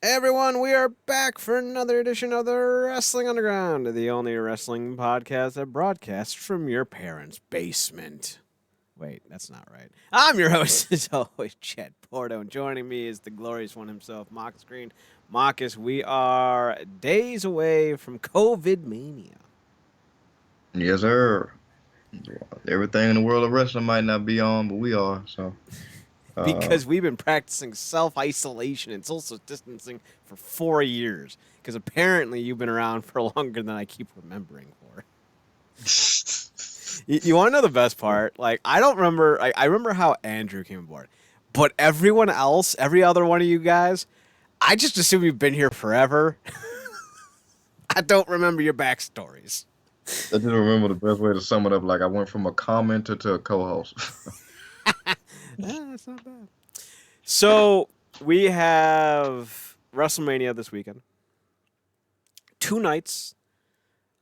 Hey everyone, we are back for another edition of the Wrestling Underground, the only wrestling podcast that broadcasts from your parents' basement. Wait, that's not right. I'm your host, as always, Chet Porto, and joining me is the glorious one himself, Marcus Green. Marcus, we are days away from COVID mania. Yes, sir. Everything in the world of wrestling might not be on, but we are. So, uh, Because we've been practicing self isolation and social distancing for 4 years. Because apparently you've been around for longer than I keep remembering for. You want to know the best part? Like, I don't remember. I remember how Andrew came aboard, but everyone else, every other one of you guys, I just assume you've been here forever. I don't remember your backstories. I just remember the best way to sum it up. Like I went from a commenter to a co-host. That's not bad. So we have WrestleMania this weekend. 2 nights.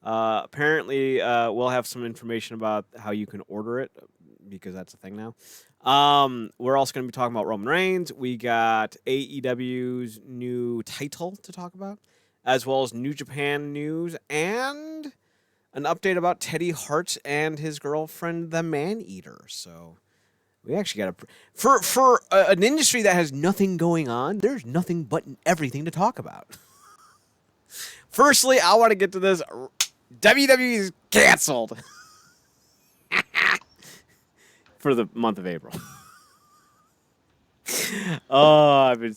Apparently, we'll have some information about how you can order it because that's a thing now. We're also going to be talking about Roman Reigns. We got AEW's new title to talk about, as well as New Japan news and an update about Teddy Hart and his girlfriend, the Man Eater. So we actually got for an industry that has nothing going on. There's nothing but everything to talk about. Firstly, I want to get to this. WWE is canceled for the month of April. Oh, I've been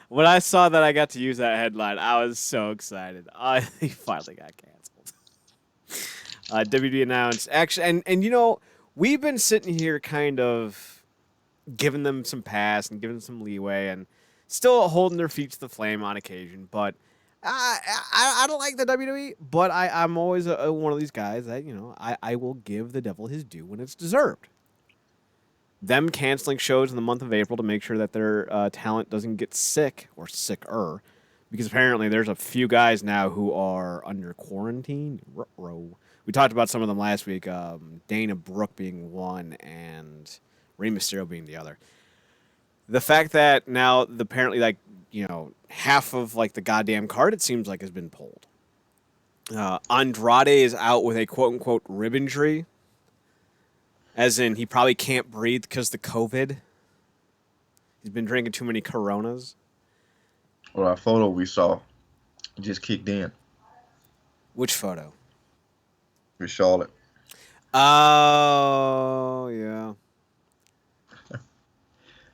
when I saw that I got to use that headline, I was so excited. He finally got canceled. WWE announced actually, and we've been sitting here kind of giving them some pass and giving them some leeway, and still holding their feet to the flame on occasion, but. I don't like the WWE, but I'm always one of these guys that, I will give the devil his due when it's deserved. Them canceling shows in the month of April to make sure that their talent doesn't get sick or sicker, because apparently there's a few guys now who are under quarantine. We talked about some of them last week. Dana Brooke being one and Rey Mysterio being the other. The fact that now apparently half of like the goddamn card, it seems like, has been pulled. Andrade is out with a quote unquote rib injury, as in he probably can't breathe because the COVID. He's been drinking too many Coronas. Well, our photo we saw just kicked in Which photo? with Charlotte. Oh yeah.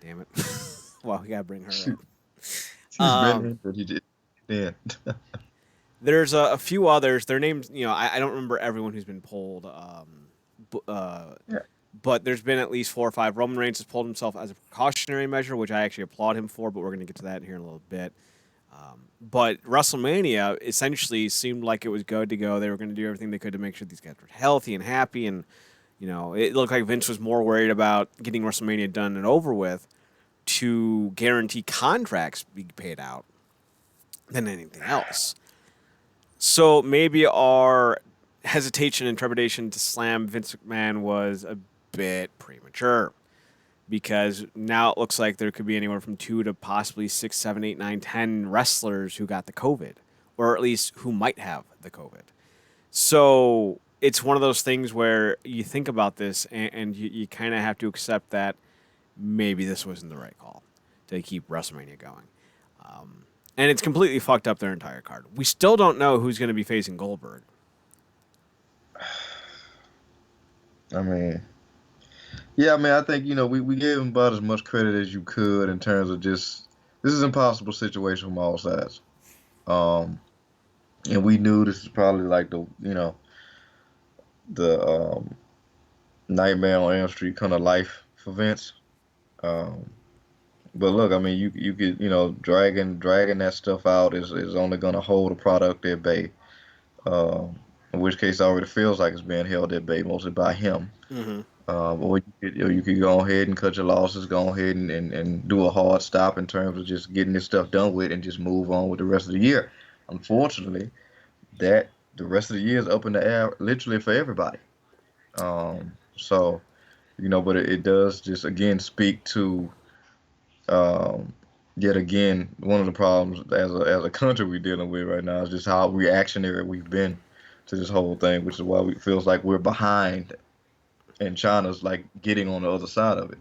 Damn it. Well, we gotta bring her She's up. been in, but he just kicked in. There's a few others. Their names, I don't remember everyone who's been pulled. Yeah. But there's been at least 4 or 5. Roman Reigns has pulled himself as a precautionary measure, which I actually applaud him for, but we're going to get to that here in a little bit. But WrestleMania essentially seemed like it was good to go. They were going to do everything they could to make sure these guys were healthy and happy. And, it looked like Vince was more worried about getting WrestleMania done and over with to guarantee contracts be paid out than anything else. So maybe our hesitation and trepidation to slam Vince McMahon was a bit premature, because now it looks like there could be anywhere from 2 to possibly 6, 7, 8, 9, 10 wrestlers who got the COVID, or at least who might have the COVID. So it's one of those things where you think about this and you kind of have to accept that maybe this wasn't the right call to keep WrestleMania going. And it's completely fucked up their entire card. We still don't know who's going to be facing Goldberg. I mean, yeah. I mean, I think we gave him about as much credit as you could in terms of just this is an impossible situation from all sides. Um, and we knew this is probably like the Nightmare on Elm Street kind of life for Vince. Um, but look, I mean, you could dragging that stuff out is only gonna hold the product at bay. Um, in which case, it already feels like it's being held at bay mostly by him. Mm-hmm. Or you could go ahead and cut your losses, go ahead and do a hard stop in terms of just getting this stuff done with and just move on with the rest of the year. Unfortunately, that the rest of the year is up in the air literally for everybody. So but it does just again speak to um, yet again, one of the problems as a country we're dealing with right now is just how reactionary we've been to this whole thing, which is why we feels like we're behind, and China's like getting on the other side of it.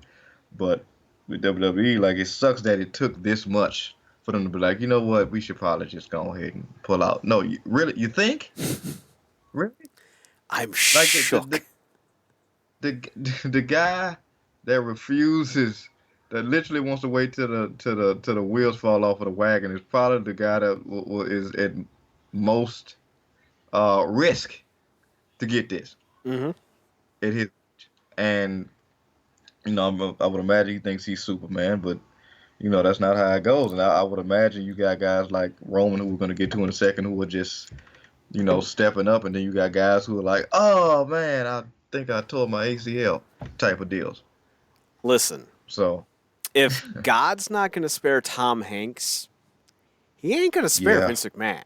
But with WWE, like it sucks that it took this much for them to be like, you know what, we should probably just go ahead and pull out. No, you really, you think? Really? I'm Like shook. the guy that refuses, that literally wants to wait till the wheels fall off of the wagon is probably the guy that is at most risk to get this Hmm. at his, and I would imagine he thinks he's Superman, but that's not how it goes. And I would imagine you got guys like Roman, who we're going to get to in a second, who are just, stepping up. And then you got guys who are like, oh, man, I think I tore my ACL type of deals. Listen, So, if God's not going to spare Tom Hanks, he ain't going to spare yeah. Vince McMahon.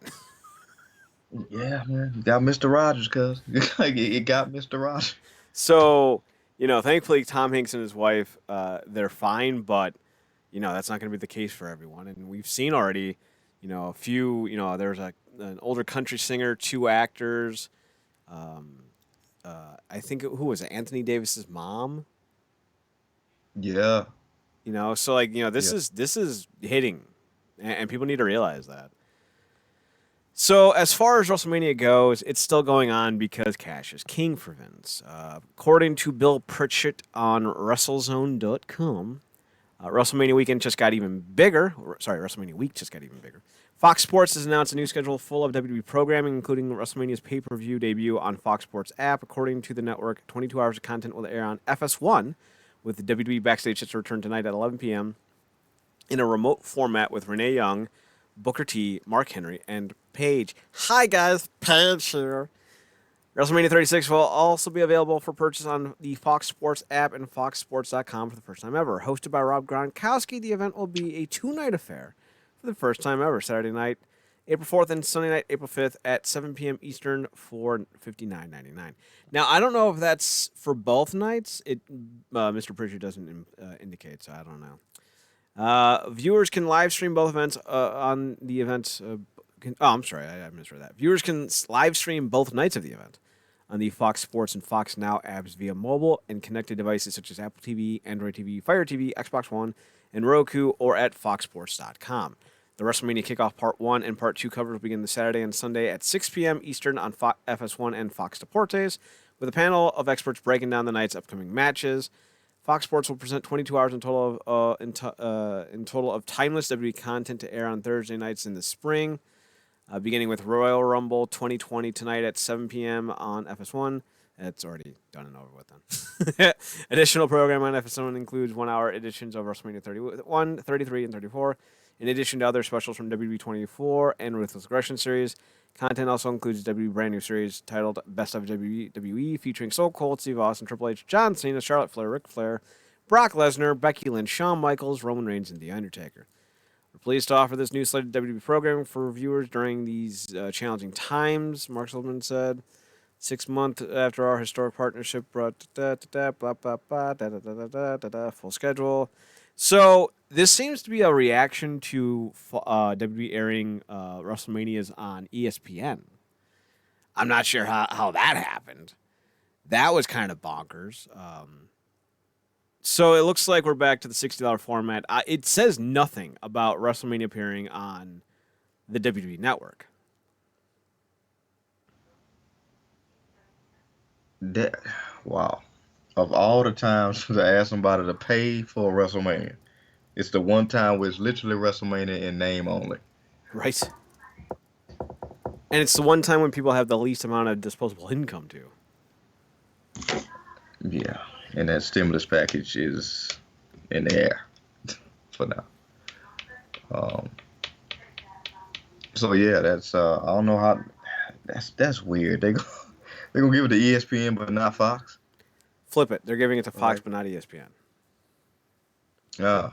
Yeah, man. You got Mr. Rogers, cuz. It got Mr. Rogers. So, thankfully, Tom Hanks and his wife, they're fine, but, that's not going to be the case for everyone. And we've seen already, a few, there's an older country singer, two actors. I think, who was it? Anthony Davis's mom? Yeah. So like, this Yeah. is hitting, and people need to realize that. So as far as WrestleMania goes, it's still going on because cash is king for Vince. According to Bill Pritchett on WrestleZone.com, WrestleMania weekend just got even bigger. Sorry, WrestleMania week just got even bigger. Fox Sports has announced a new schedule full of WWE programming, including WrestleMania's pay-per-view debut on Fox Sports app. According to the network, 22 hours of content will air on FS1, with the WWE Backstage hits to return tonight at 11 p.m. in a remote format with Renee Young, Booker T, Mark Henry, and Paige. Hi, guys. Paige here. WrestleMania 36 will also be available for purchase on the Fox Sports app and FoxSports.com for the first time ever. Hosted by Rob Gronkowski, the event will be a two-night affair for the first time ever. Saturday night, April 4th, and Sunday night, April 5th at 7 p.m. Eastern for $59.99. Now, I don't know if that's for both nights. Mr. Pritchard doesn't indicate, so I don't know. Viewers can live stream both events on the event. I'm sorry, I misread that. Viewers can live stream both nights of the event on the Fox Sports and Fox Now apps via mobile and connected devices such as Apple TV, Android TV, Fire TV, Xbox One, and Roku, or at foxsports.com. The WrestleMania Kickoff Part 1 and Part 2 coverage will begin this Saturday and Sunday at 6 p.m. Eastern on FS1 and Fox Deportes, with a panel of experts breaking down the night's upcoming matches. Fox Sports will present 22 hours in total of timeless WWE content to air on Thursday nights in the spring, beginning with Royal Rumble 2020 tonight at 7 p.m. on FS1. It's already done and over with then. Additional program on FS1 includes 1-hour editions of WrestleMania 31, 33, and 34, in addition to other specials from WWE 24 and Ruthless Aggression series. Content also includes a WWE brand new series titled Best of WWE, featuring Stone Cold, Steve Austin, Triple H, John Cena, Charlotte Flair, Ric Flair, Brock Lesnar, Becky Lynch, Shawn Michaels, Roman Reigns, and The Undertaker. We're pleased to offer this new slate of WWE programming for viewers during these challenging times, Mark Silverman said. 6 months after our historic partnership brought full schedule. So this seems to be a reaction to WWE airing WrestleManias on ESPN. I'm not sure how that happened. That was kind of bonkers. So it looks like we're back to the $60 format. It says nothing about WrestleMania appearing on the WWE Network. Wow. Of all the times to ask somebody to pay for a WrestleMania, it's the one time where it's literally WrestleMania in name only. Right. And it's the one time when people have the least amount of disposable income, too. Yeah. And that stimulus package is in the air for now. So yeah, that's I don't know how that's weird. They're gonna give it to ESPN but not Fox. Flip it. They're giving it to Fox, Right. but not ESPN. Yeah.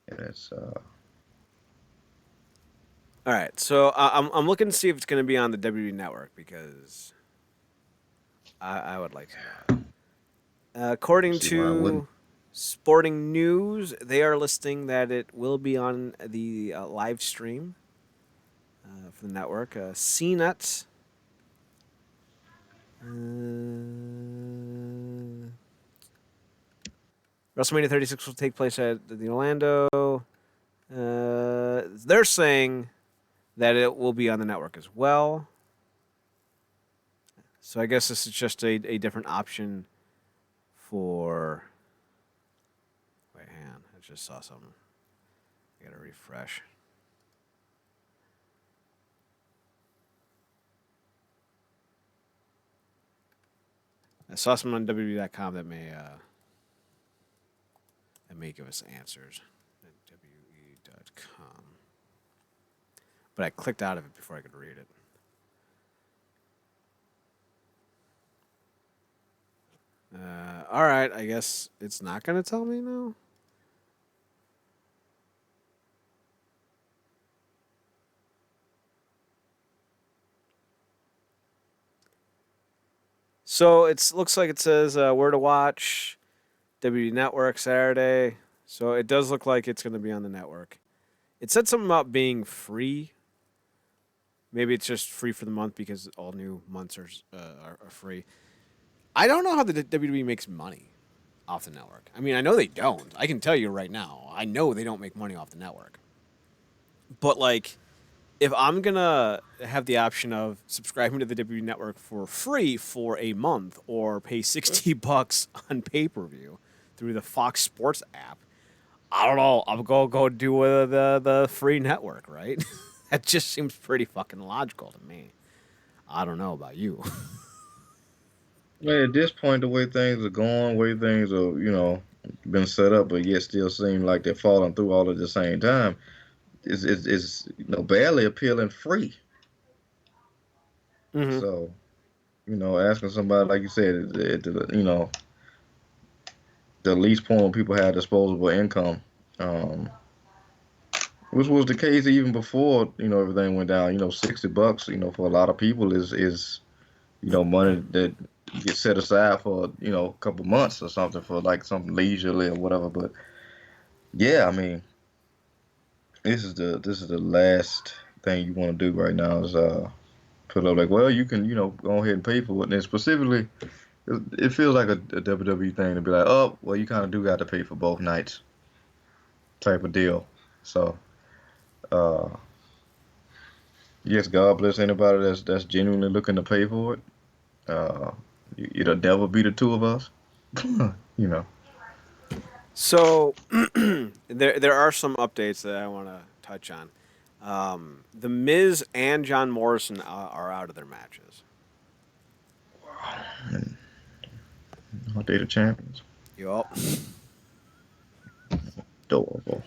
Yeah, that's All right. So I'm looking to see if it's going to be on the WWE Network because I would like to know. According see why I to wouldn't. Sporting news, they are listing that it will be on the live stream for the network. CNET. WrestleMania 36 will take place at the Orlando. They're saying that it will be on the network as well. So I guess this is just a different option for... Wait, hang on. I just saw something. I gotta refresh. I saw something on WWE.com that may give us answers. WWE.com. But I clicked out of it before I could read it. All right, I guess it's not going to tell me now. So it looks like it says where to watch, WWE Network Saturday. So it does look like it's going to be on the network. It said something about being free. Maybe it's just free for the month because all new months are free. I don't know how the WWE makes money off the network. I mean, I know they don't. I can tell you right now. I know they don't make money off the network. But, like, if I'm going to have the option of subscribing to the WWE Network for free for a month or pay $60 on pay-per-view through the Fox Sports app, I don't know. I'm going to go do the free network, right? That just seems pretty fucking logical to me. I don't know about you. Yeah, at this point, the way things are going, way things are, been set up, but yet still seem like they're falling through all at the same time, is barely appealing free. Mm-hmm. So, asking somebody like you said, the least point when people had disposable income, um, which was the case even before everything went down. $60, for a lot of people is money that gets set aside for a couple months or something for like something leisurely or whatever. But yeah, I mean, this is the last thing you want to do right now is put up like, well, you can go ahead and pay for it. And then specifically, it feels like a WWE thing to be like, oh, well, you kind of do got to pay for both nights type of deal. So, uh, yes, God bless anybody that's genuinely looking to pay for it. Uh, it'll never be the two of us, you know. So there are some updates that I want to touch on. The Miz and John Morrison are out of their matches. And our data champions. Yup. Adorable.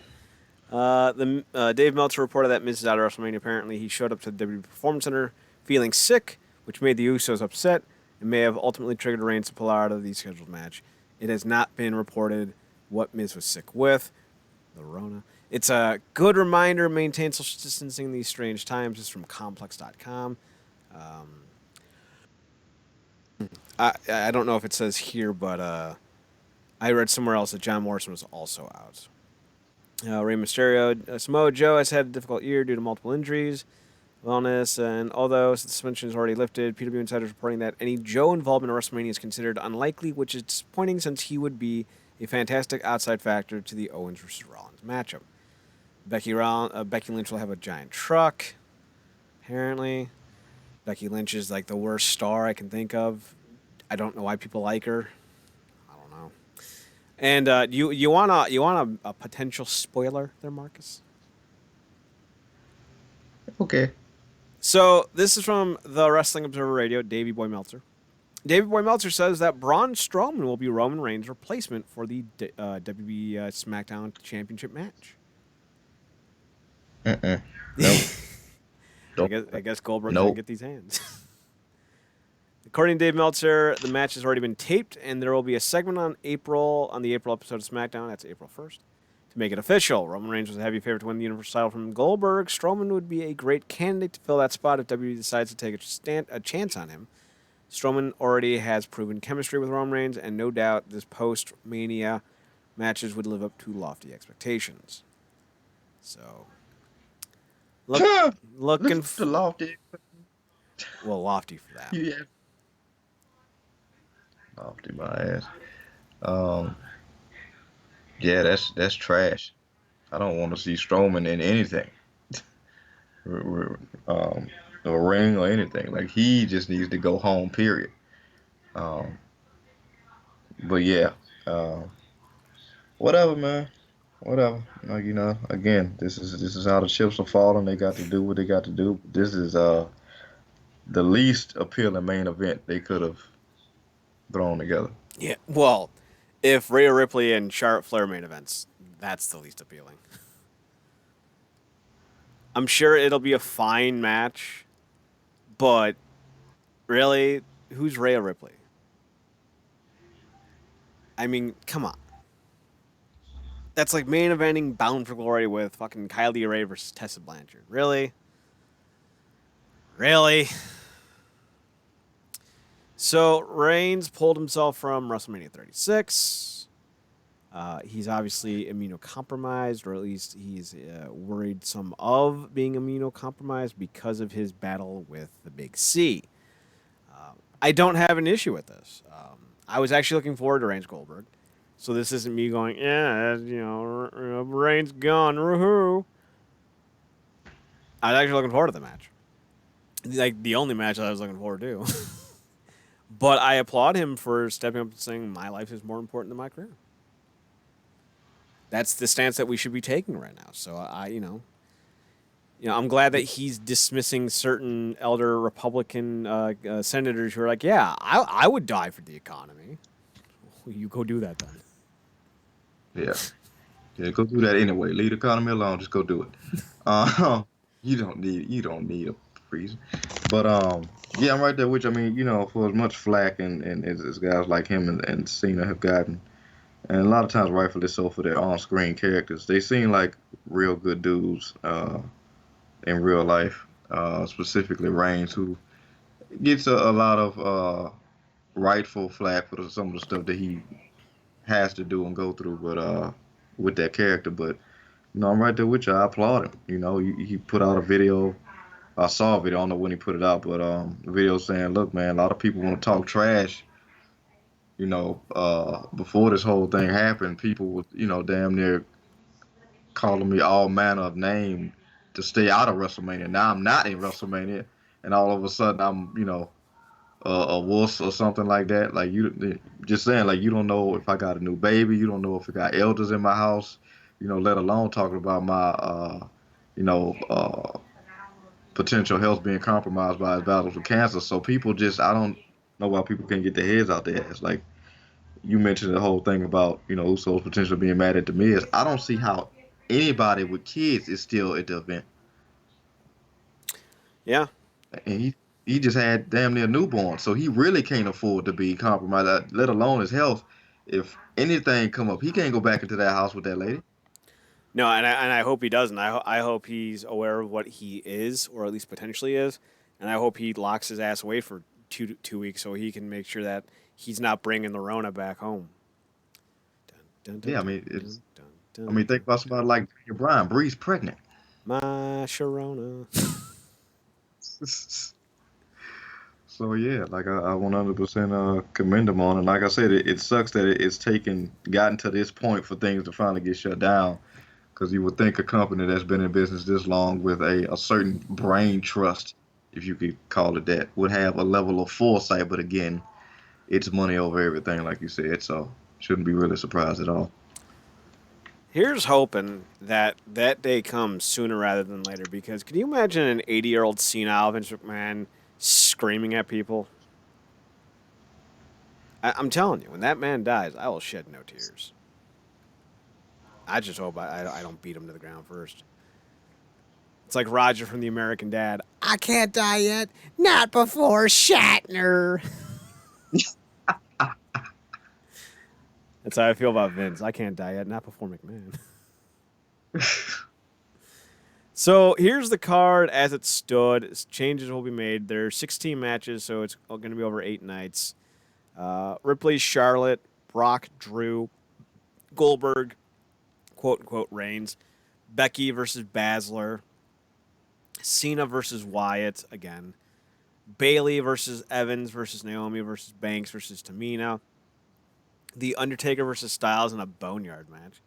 Dave Meltzer reported that Miz is out of WrestleMania. Apparently, he showed up to the WWE Performance Center feeling sick, which made the Usos upset and may have ultimately triggered Reigns to pull out of the scheduled match. It has not been reported what Miz was sick with. The Rona. It's a good reminder to maintain social distancing in these strange times. This is from Complex.com. I don't know if it says here, but I read somewhere else that John Morrison was also out. Rey Mysterio, Samoa Joe has had a difficult year due to multiple injuries, wellness, and although the suspension is already lifted, PW Insider is reporting that any Joe involvement in WrestleMania is considered unlikely, which is disappointing since he would be a fantastic outside factor to the Owens versus Rollins matchup. Becky Lynch will have a giant truck, apparently. Becky Lynch is like the worst star I can think of. I don't know why people like her. I don't know. And you want a potential spoiler there, Marcus? Okay. So this is from the Wrestling Observer Radio, Davey Boy Meltzer. Davey Boy Meltzer says that Braun Strowman will be Roman Reigns' replacement for the WWE SmackDown Championship match. Nope. I guess Goldberg's Nope. gonna get these hands. According to Dave Meltzer, the match has already been taped, and there will be a segment on the April episode of SmackDown. That's April 1st. To make it official, Roman Reigns was a heavy favorite to win the Universal title from Goldberg. Strowman would be a great candidate to fill that spot if WWE decides to take a chance on him. Strowman already has proven chemistry with Roman Reigns, and no doubt this post-Mania matches would live up to lofty expectations. So, looking Listen to Lofty. lofty for that. Yeah. Lofty my ass. Um, yeah, that's trash. I don't want to see Strowman in anything, um, a ring or anything. Like he just needs to go home. Period. Um, but yeah, uh, whatever, man. Whatever. Like again, this is how the chips are falling. They got to do what they got to do. This is the least appealing main event they could have thrown together. Yeah. Well, if Rhea Ripley and Charlotte Flair main events, that's the least appealing. I'm sure it'll be a fine match, but really, who's Rhea Ripley? I mean, come on. That's like main eventing Bound for Glory with fucking Kylie Ray versus Tessa Blanchard. Really? Really? So Reigns pulled himself from WrestleMania 36. He's obviously immunocompromised, or at least he's worried some of being immunocompromised because of his battle with the Big C. I don't have an issue with this. I was actually looking forward to Reigns Goldberg. So this isn't me going, yeah, Reigns gone, woohoo. I was actually looking forward to the match. Like, the only match that I was looking forward to. But I applaud him for stepping up and saying, my life is more important than my career. That's the stance that we should be taking right now. So I'm glad that he's dismissing certain elder Republican senators who are like, yeah, I would die for the economy. You go do that then. Yeah. Yeah, go do that anyway. Leave the economy alone. Just go do it. You don't need a reason. But yeah, I'm right there with you. I mean, for as much flack and as guys like him and Cena have gotten, and a lot of times rightfully so for their on-screen characters, they seem like real good dudes in real life. Specifically Reigns, who gets a lot of rightful flack for some of the stuff that he has to do and go through, but with that character. But I'm right there with you. I applaud him. He put out a video. I saw a video. I don't know when he put it out, but a video saying, "Look, man, a lot of people want to talk trash. Before this whole thing happened, people would, damn near calling me all manner of name to stay out of WrestleMania. Now I'm not in WrestleMania, and all of a sudden I'm, a wuss or something like that. Like you, just saying, like you don't know if I got a new baby, you don't know if I got elders in my house, let alone talking about my, you know, uh, potential health being compromised by his battles with cancer. So people just, I don't know why people can't get their heads out their ass. Like you mentioned the whole thing about, Usos potentially being mad at the Miz. I don't see how anybody with kids is still at the event. Yeah. And he just had damn near newborn, so he really can't afford to be compromised, let alone his health. If anything come up, he can't go back into that house with that lady. No, and I hope he doesn't. I hope he's aware of what he is, or at least potentially is, and I hope he locks his ass away for two weeks so he can make sure that he's not bringing the Rona back home. Dun, dun, Yeah, I dun, mean, it's. dun, dun, I mean, think about somebody like Daniel Bryan. Bree's pregnant. my Sharona. So yeah, like I 100% commend him on, and like I said, it sucks that it's gotten to this point for things to finally get shut down. Because you would think a company that's been in business this long with a certain brain trust, if you could call it that, would have a level of foresight. But again, it's money over everything, like you said. So shouldn't be really surprised at all. Here's hoping that that day comes sooner rather than later. Because can you imagine an 80-year-old senile Vince McMahon screaming at people? I'm telling you, when that man dies, I will shed no tears. I just hope I don't beat him to the ground first. It's like Roger from The American Dad. I can't die yet. Not before Shatner. That's how I feel about Vince. I can't die yet. Not before McMahon. So here's the card as it stood. Changes will be made. There are 16 matches, so it's going to be over 8 nights. Ripley, Charlotte, Brock, Drew, Goldberg, quote unquote, reigns. Becky versus Baszler. Cena versus Wyatt again. Bailey versus Evans versus Naomi versus Banks versus Tamina. The Undertaker versus Styles in a Boneyard match.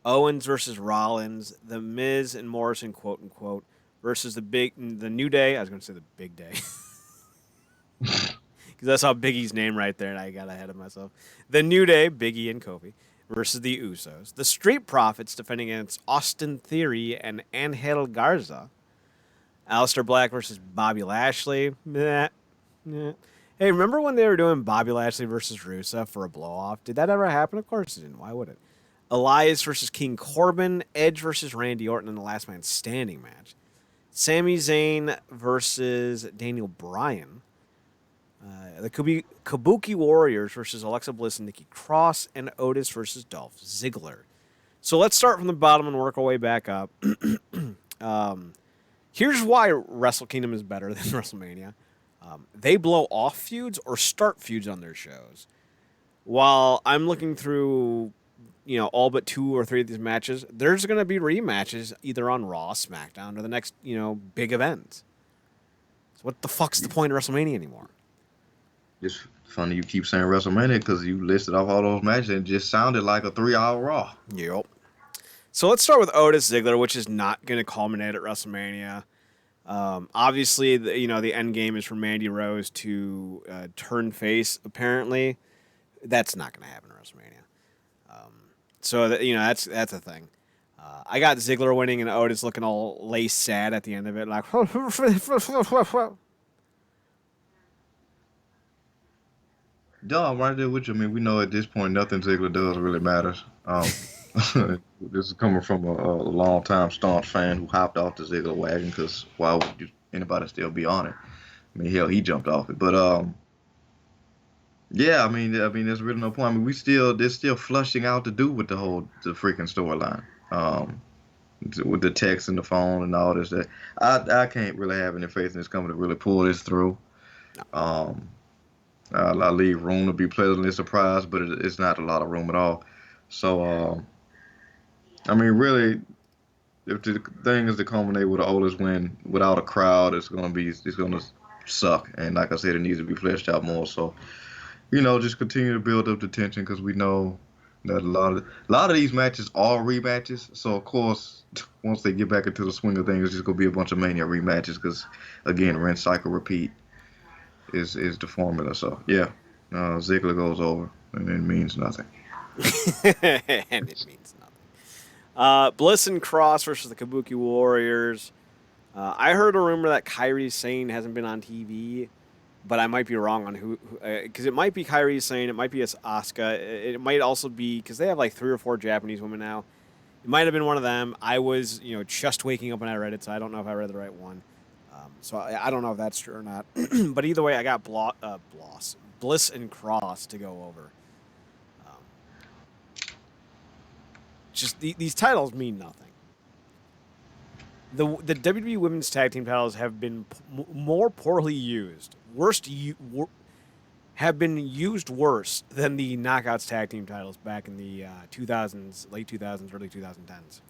Owens versus Rollins. The Miz and Morrison, quote unquote, versus the New Day. I was going to say the Big Day. Because that's how Biggie's name right there, and I got ahead of myself. The New Day, Biggie and Kofi, versus the Usos. The Street Profits defending against Austin Theory and Angel Garza. Aleister Black versus Bobby Lashley. Meh. Meh. Hey, remember when they were doing Bobby Lashley versus Rusev for a blow-off? Did that ever happen? Of course it didn't. Why would it? Elias versus King Corbin. Edge versus Randy Orton in the Last Man Standing match. Sami Zayn versus Daniel Bryan. The Kabuki Warriors versus Alexa Bliss and Nikki Cross. And Otis versus Dolph Ziggler. So let's start from the bottom and work our way back up. Here's why Wrestle Kingdom is better than WrestleMania. They blow off feuds or start feuds on their shows. While I'm looking through, all but 2 or 3 of these matches, there's going to be rematches either on Raw, SmackDown, or the next, big event. So what the fuck's the point of WrestleMania anymore? It's funny you keep saying WrestleMania because you listed off all those matches and it just sounded like a 3-hour Raw. Yep. So let's start with Otis Ziggler, which is not going to culminate at WrestleMania. Obviously, the end game is for Mandy Rose to turn face. Apparently, that's not going to happen at WrestleMania. That's a thing. I got Ziggler winning and Otis looking all lace sad at the end of it, like. Dog, right there with you. I mean, we know at this point nothing Ziggler does really matters. This is coming from a long-time staunch fan who hopped off the Ziggler wagon because why would anybody still be on it? I mean, hell, he jumped off it. But yeah, I mean, there's really no point. I mean, there's still flushing out to do with the freaking storyline. With the text and the phone and all this. That I can't really have any faith in this company to really pull this through. I leave room to be pleasantly surprised, but it's not a lot of room at all. So, I mean, really, if the thing is to culminate with an Otis win without a crowd, it's gonna suck. And like I said, it needs to be fleshed out more. So, just continue to build up the tension because we know that a lot of these matches are rematches. So of course, once they get back into the swing of things, it's just gonna be a bunch of Mania rematches because again, rinse, cycle, repeat is the formula. So yeah, Ziggler goes over and it means nothing. And it means nothing. Bliss and Cross versus the Kabuki Warriors. I heard a rumor that Kairi Sane hasn't been on TV, but I might be wrong on who because it might be Kairi Sane, it might be Asuka, it might also be because they have like 3 or 4 Japanese women now. It might have been one of them. I was just waking up when I read it, so I don't know if I read the right one. So I don't know if that's true or not. But either way, I got Bliss and Cross to go over. Just these titles mean nothing. The WWE Women's Tag Team titles have been more poorly used, have been used worse than the Knockouts Tag Team titles back in the 2000s, late 2000s, early 2010s.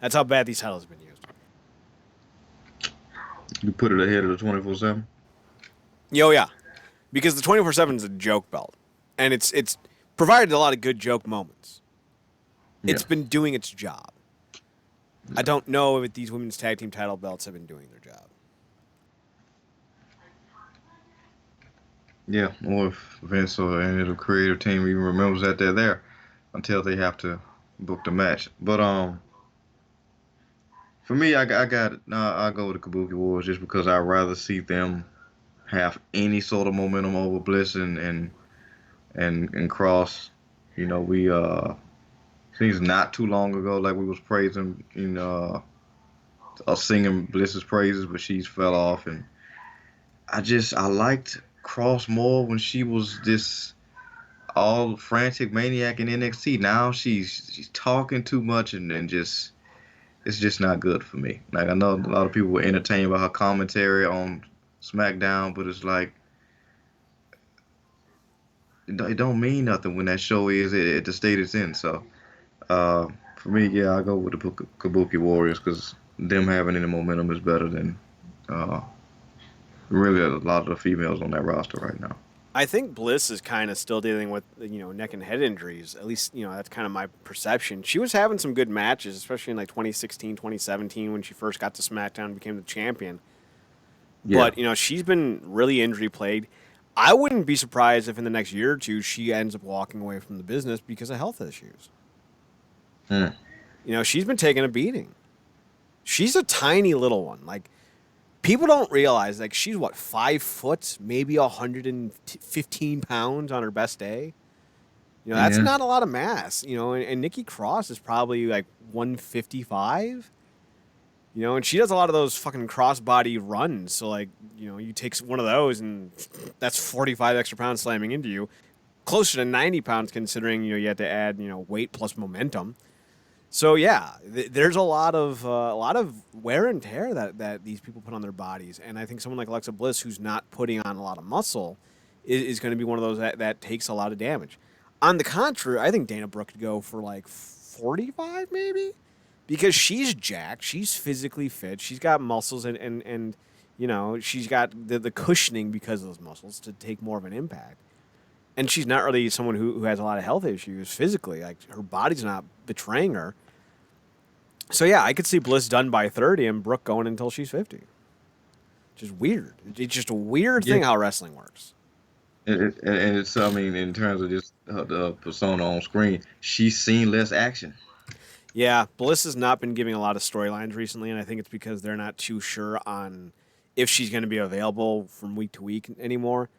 That's how bad these titles have been used. You put it ahead of the 24/7? Yo, yeah. Because the 24/7 is a joke belt. And it's provided a lot of good joke moments. Yeah. It's been doing its job. Yeah. I don't know if these women's tag team title belts have been doing their job. Yeah, or if Vince or any of the creative team even remembers that they're there until they have to book the match. But for me, I go with the Kabuki Warriors just because I'd rather see them have any sort of momentum over Bliss and Cross. We seems not too long ago, like we was praising, singing Bliss's praises, but she's fell off, and I liked Cross more when she was this all frantic maniac in NXT. Now she's talking too much and just it's just not good for me. Like I know a lot of people were entertained by her commentary on SmackDown, but it's like it don't mean nothing when that show is at the state it's in. So uh, for me, yeah, I go with the Kabuki Warriors because them having any momentum is better than uh, really a lot of the females on that roster right now. I think Bliss is kind of still dealing with neck and head injuries. At least that's kind of my perception. She was having some good matches, especially in like 2016, 2017 when she first got to SmackDown and became the champion. Yeah. But she's been really injury plagued. I wouldn't be surprised if in the next year or two she ends up walking away from the business because of health issues. Hmm. She's been taking a beating. She's a tiny little one. Like people don't realize, like she's what 5 foot, maybe 115 pounds on her best day. That's Yeah. not a lot of mass. And Nikki Cross is probably like 155. And she does a lot of those fucking crossbody runs. So like, you take one of those and that's 45 extra pounds slamming into you, closer to 90 pounds considering you have to add weight plus momentum. So yeah, there's a lot of wear and tear that these people put on their bodies, and I think someone like Alexa Bliss, who's not putting on a lot of muscle, is going to be one of those that takes a lot of damage. On the contrary, I think Dana Brooke could go for like 45 maybe, because she's jacked, she's physically fit, she's got muscles, and she's got the cushioning because of those muscles to take more of an impact. And she's not really someone who has a lot of health issues physically. Like her body's not betraying her. So yeah, I could see Bliss done by 30 and Brooke going until she's 50. Just weird. It's just a weird Yeah. thing how wrestling works. And it's, I mean, in terms of just the persona on screen, she's seen less action. Yeah, Bliss has not been giving a lot of storylines recently, and I think it's because they're not too sure on if she's going to be available from week to week anymore.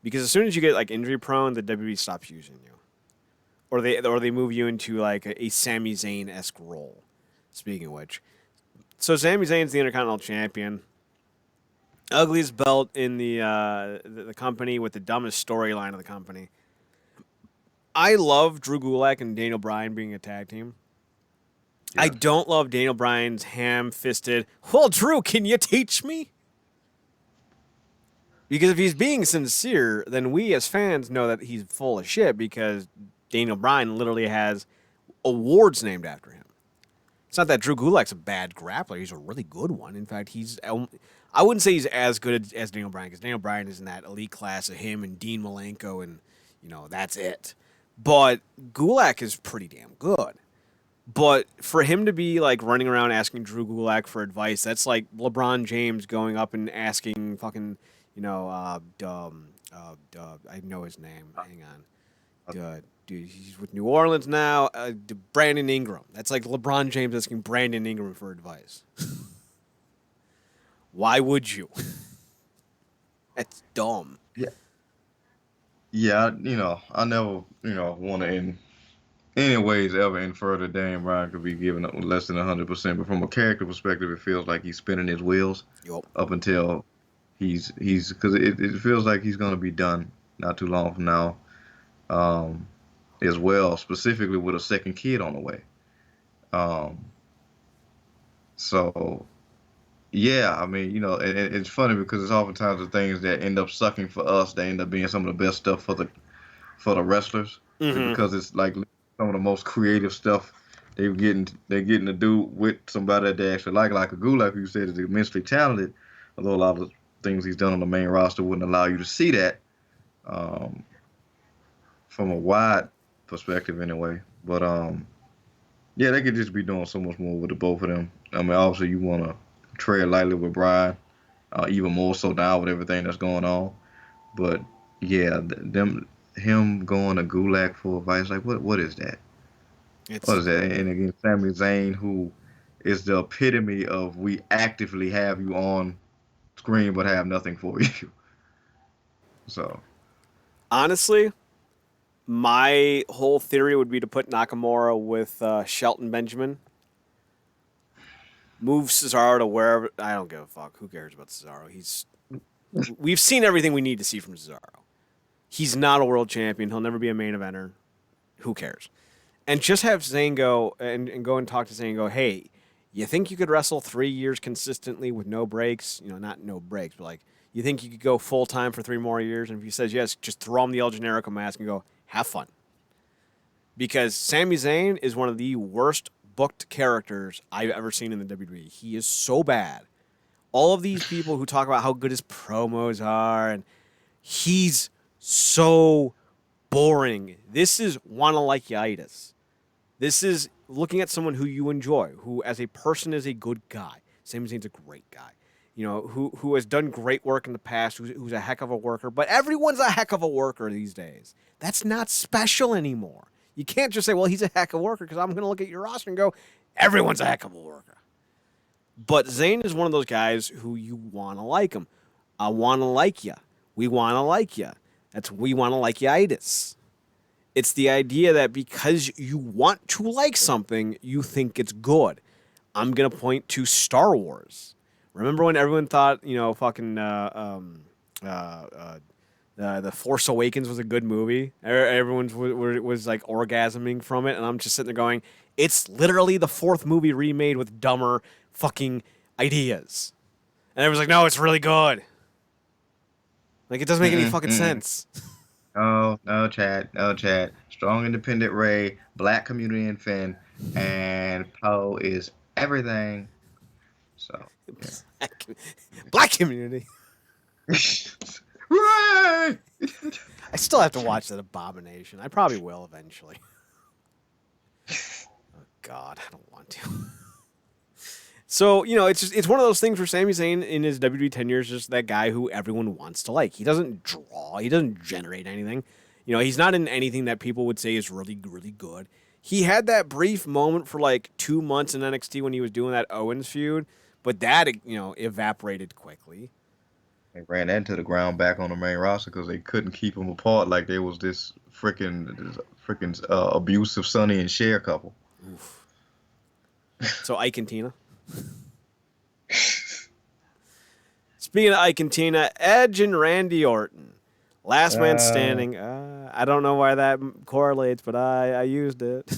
Because as soon as you get like injury prone, the WWE stops using you, or they move you into like a Sami Zayn esque role. Speaking of which, so Sami Zayn's the Intercontinental Champion. Ugliest belt in the company with the dumbest storyline of the company. I love Drew Gulak and Daniel Bryan being a tag team. I Yeah. don't love Daniel Bryan's ham-fisted, well, Drew, can you teach me? Because if he's being sincere, then we as fans know that he's full of shit because Daniel Bryan literally has awards named after him. It's not that Drew Gulak's a bad grappler. He's a really good one. In fact, I wouldn't say he's as good as Daniel Bryan because Daniel Bryan is in that elite class of him and Dean Malenko and, that's it. But Gulak is pretty damn good. But for him to be like running around asking Drew Gulak for advice, that's like LeBron James going up and asking fucking, I know his name. Hang on. Dude, he's with New Orleans now. Brandon Ingram. That's like LeBron James asking Brandon Ingram for advice. Why would you? That's dumb. Yeah. Yeah, I never, want to in any ways ever infer that Daniel Bryan could be giving up less than 100%. But from a character perspective, it feels like he's spinning his wheels Yup. up until he's because it feels like he's gonna be done not too long from now, um, as well, specifically with a second kid on the way. Um, so yeah, I mean, and it's funny because it's oftentimes the things that end up sucking for us, they end up being some of the best stuff for the wrestlers, Mm-hmm. because it's like some of the most creative stuff they're getting to do with somebody that they actually like a Gulak, who you said is immensely talented, although a lot of the things he's done on the main roster wouldn't allow you to see that, um, from a wide perspective anyway. But yeah, they could just be doing so much more with the both of them. I mean, obviously you want to tread lightly with Brian, even more so now with everything that's going on. But yeah, him going to Gulak for advice, like what is that? What It's is that? And again, Sami Zayn, who is the epitome of we actively have you on screen but have nothing for you. So honestly, my whole theory would be to put Nakamura with Shelton Benjamin. Move Cesaro to wherever. I don't give a fuck. Who cares about Cesaro? We've seen everything we need to see from Cesaro. He's not a world champion. He'll never be a main eventer. Who cares? And just have Zayn go and go and talk to Zayn and go, hey, You think you could wrestle 3 years consistently with no breaks? You know, not no breaks, but like, you think you could go full time for 3 more years? And if he says yes, just throw him the El Generico mask and go, have fun. Because Sami Zayn is one of the worst booked characters I've ever seen in the WWE. He is so bad. All of these people who talk about how good his promos are, and he's so boring. This is wanna like-itis. This is looking at someone who you enjoy, who as a person is a good guy. Sami Zayn's a great guy. You know, who has done great work in the past, who's a heck of a worker, but everyone's a heck of a worker these days. That's not special anymore. You can't just say, well, he's a heck of a worker, because I'm going to look at your roster and go, everyone's a heck of a worker. But Zayn is one of those guys who you want to like him. I want to like you. We want to like you. We want to like-itis. It's the idea that because you want to like something, you think it's good. I'm going to point to Star Wars. Remember when everyone thought, you know, fucking The Force Awakens was a good movie? Everyone was like orgasming from it, and I'm just sitting there going, it's literally the 4th movie remade with dumber fucking ideas. And everyone's like, no, it's really good. Like, it doesn't make any fucking sense. No, no, Chad. Strong, independent Ray, black community and Finn, and Poe is everything. So, yeah. Black community. Ray! I still have to watch that abomination. I probably will eventually. Oh, God, I don't want to. So, you know, it's one of those things where Sami Zayn in his WWE tenure is just that guy who everyone wants to like. He doesn't draw. He doesn't generate anything. You know, he's not in anything that people would say is really, really good. He had that brief moment for like 2 months in NXT when he was doing that Owens feud, but that, you know, evaporated quickly. They ran that into the ground back on the main roster because they couldn't keep them apart like there was this freaking abusive Sonny and Cher couple. Oof. So Ike and Tina. Speaking of Ike and Tina, Edge and Randy Orton. Last man standing. I don't know why that correlates, but I used it.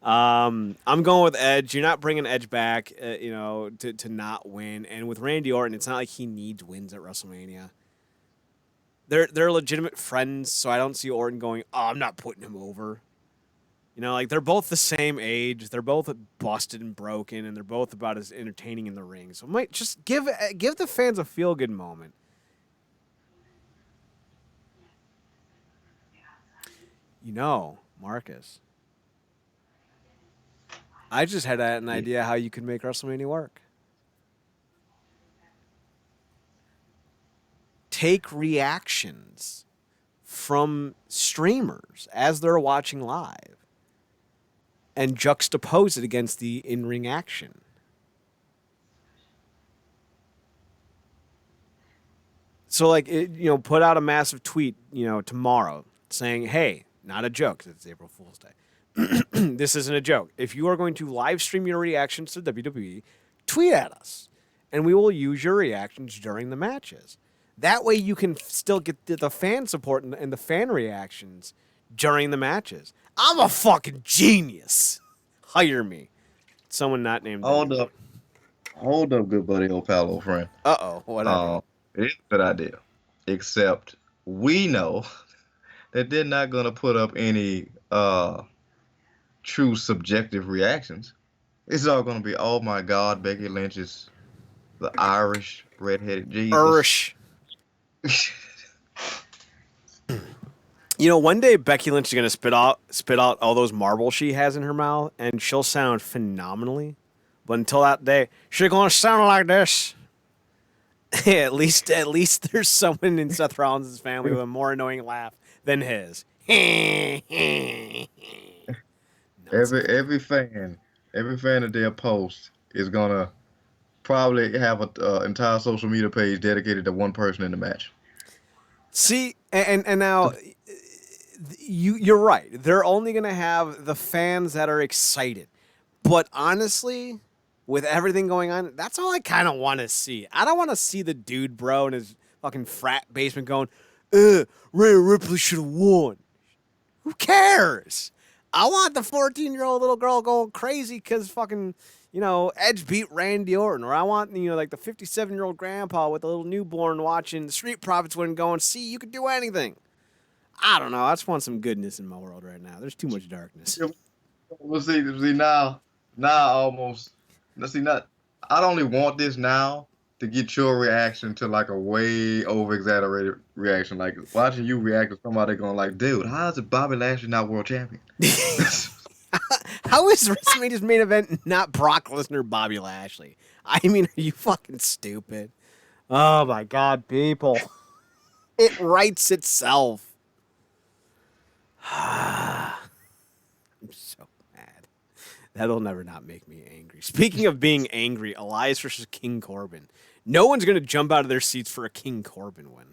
I'm going with Edge. You're not bringing Edge back, you know, to not win. And with Randy Orton, it's not like he needs wins at WrestleMania. They're legitimate friends, so I don't see Orton going, oh, I'm not putting him over. You know, like, they're both the same age. They're both busted and broken, and they're both about as entertaining in the ring. So might just give the fans a feel-good moment. You know, Marcus, I just had an idea how you could make WrestleMania work. Take reactions from streamers as they're watching live and juxtapose it against the in-ring action. So, like, you know, put out a massive tweet, you know, tomorrow saying, hey, not a joke, 'cause it's April Fool's Day. This isn't a joke. If you are going to live stream your reactions to WWE, tweet at us, and we will use your reactions during the matches. That way you can still get the fan support and the fan reactions during the matches. I'm a fucking genius. Hire me. Someone not named. Hold up, good buddy, old pal, old friend. Uh-oh, whatever. It's a good idea, except we know that they're not gonna put up any true subjective reactions. It's all gonna be, oh my God, Becky Lynch is the Irish redheaded Jesus. Irish. You know, one day Becky Lynch is gonna spit out all those marbles she has in her mouth, and she'll sound phenomenally. But until that day, she's gonna sound like this. at least there's someone in Seth Rollins' family with a more annoying laugh than his. Every fan of their post is gonna probably have an entire social media page dedicated to one person in the match. See, and now you're right. They're only going to have the fans that are excited. But honestly, with everything going on, that's all I kind of want to see. I don't want to see the dude bro in his fucking frat basement going, Rhea Ripley should have won. Who cares? I want the 14-year-old little girl going crazy because fucking, Edge beat Randy Orton. Or I want, like the 57-year-old grandpa with a little newborn watching the Street Profits win going, see, you can do anything. I don't know. I just want some goodness in my world right now. There's too much darkness. Yeah, we'll see now almost. Let's see, not. I don't only want this now to get your reaction to like a way over exaggerated reaction. Like watching you react to somebody going like, dude, how is it Bobby Lashley not world champion? How is WrestleMania's main event not Brock Lesnar, Bobby Lashley? I mean, are you fucking stupid? Oh my God, people. It writes itself. I'm so mad. That'll never not make me angry. Speaking of being angry, Elias versus King Corbin. No one's going to jump out of their seats for a King Corbin win.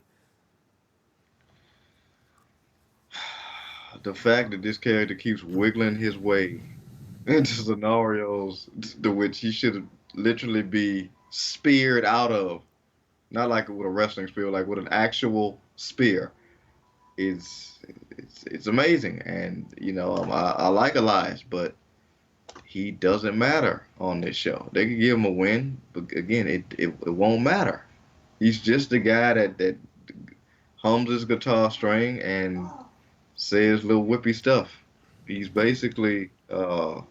The fact that this character keeps wiggling his way into scenarios to which he should literally be speared out of, not like with a wrestling spear, like with an actual spear, is it's amazing. And I like Elias, but he doesn't matter on this show. They could give him a win, but again, it won't matter. He's just the guy that hums his guitar string and says little whippy stuff. He's basically the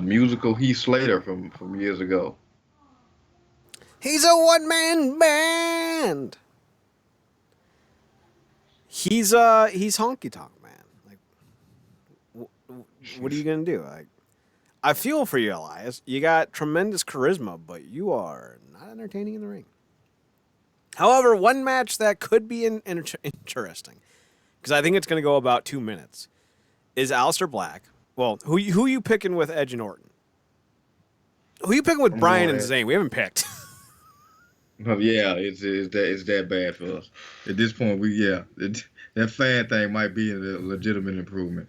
musical Heath Slater from years ago. He's a one-man band. He's honky tonk, man. Like, what are you gonna do? Like, I feel for you, Elias. You got tremendous charisma, but you are not entertaining in the ring. However, one match that could be interesting, because I think it's going to go about 2 minutes, is Aleister Black. Well, who you picking with Edge and Orton? Who you picking with Bryan and Zayn? We haven't picked. Yeah, it's that bad for us. At this point, that fan thing might be a legitimate improvement.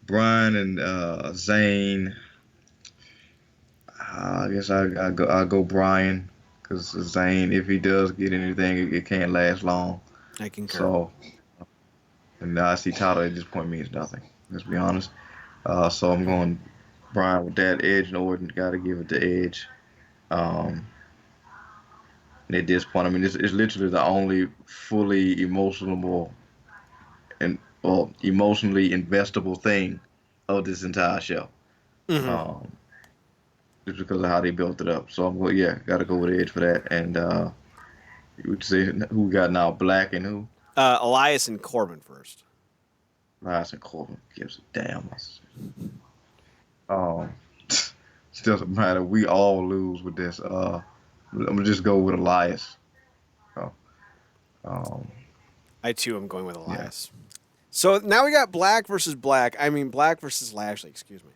Bryan and Zayn. I guess I go Bryan, because Zayn, if he does get anything, it can't last long. I concur. So, and I see title at this point means nothing. Let's be honest. So I'm going Bryan with that. Edge and Orton, got to give it to Edge. At this point, I mean, it's literally the only fully emotionally investable thing of this entire show. Mm-hmm. Just because of how they built it up. So I'm going, got to go with Edge for that. And you would say who we got now? Black and who? Elias and Corbin first. Elias and Corbin gives a damn. It doesn't matter. We all lose with this. I'm gonna just go with Elias. I too am going with Elias. Yeah. So now we got Black versus Black. I mean Black versus Lashley. Excuse me.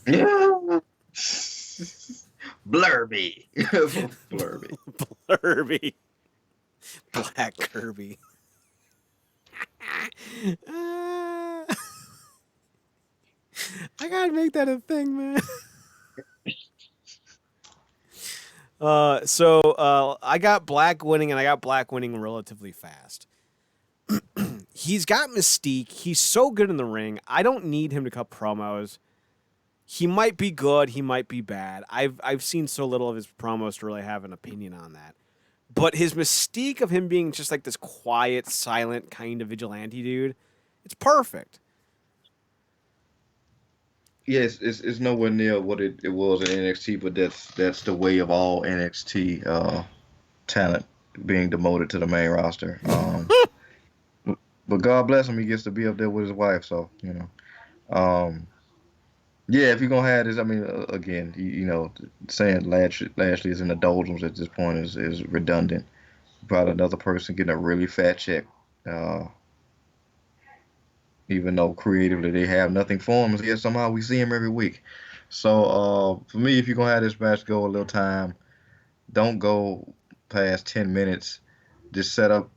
Yeah. Blurby. Blurby. Blurby. Black Kirby. I gotta make that a thing, man. So I got Black winning, and I got Black winning relatively fast. He's got mystique. He's so good in the ring. I don't need him to cut promos. He might be good. He might be bad. I've seen so little of his promos to really have an opinion on that. But his mystique of him being just like this quiet, silent kind of vigilante dude, it's perfect. Yes, it's nowhere near what it was in NXT, but that's the way of all NXT talent being demoted to the main roster. But God bless him, he gets to be up there with his wife. So if you're gonna have this, I mean, again, saying Lashley is in the doldrums at this point is redundant. About another person getting a really fat check. Even though creatively they have nothing for him, yet somehow we see him every week. So for me, if you're gonna have this match go a little time, don't go past 10 minutes. Just set up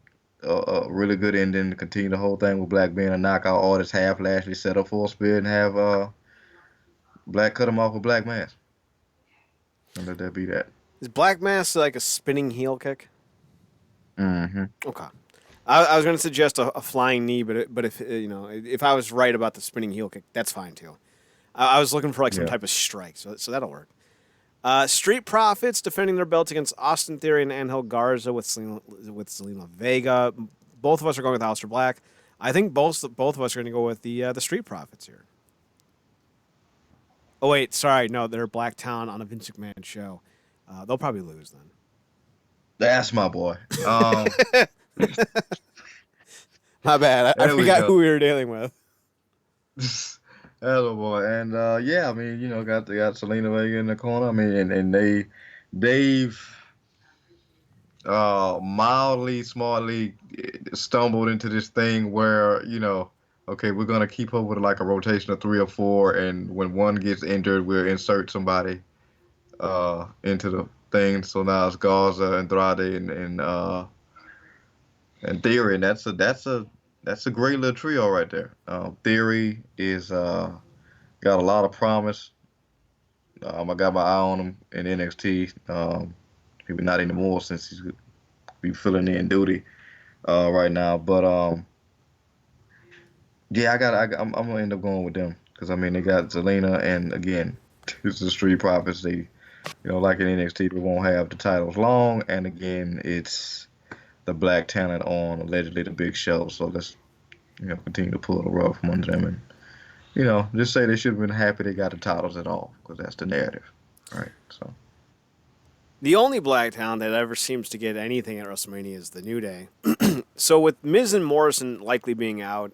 a really good ending. Continue the whole thing with Black being a knockout artist, have Lashley set up for a spear, and have Black cut him off with Black Mass. And let that be that. Is Black Mass like a spinning heel kick? Mm-hmm. Okay. I was going to suggest a flying knee, but if if I was right about the spinning heel kick, that's fine too. I was looking for like some Yeah. type of strike, so that'll work. Street Profits defending their belts against Austin Theory and Angel Garza with Selena Vega. Both of us are going with Aleister Black. I think both of us are going to go with the Street Profits here. Oh wait, sorry, no, they're Blacktown on a Vince McMahon show. They'll probably lose then. That's my boy. My bad. I There we forgot go. who we were dealing with. That's my boy. And yeah, I mean, got Selena Vega in the corner. I mean, and they've mildly, smartly stumbled into this thing where, okay, we're gonna keep up with like a rotation of three or four, and when one gets injured, we'll insert somebody into the thing. So now it's Garza, Andrade, and Theory, and that's a great little trio right there. Theory is got a lot of promise. I got my eye on him in NXT. Maybe not anymore since he's be filling in duty right now. But yeah, I'm gonna end up going with them because I mean they got Zelina, and again, it's the Street Profits. They, like in NXT, they won't have the titles long, and again, it's the black talent on allegedly the big show. So let's continue to pull the rug from under them, and just say they should have been happy they got the titles at all because that's the narrative, right? So. The only black talent that ever seems to get anything at WrestleMania is the New Day. So with Miz and Morrison likely being out,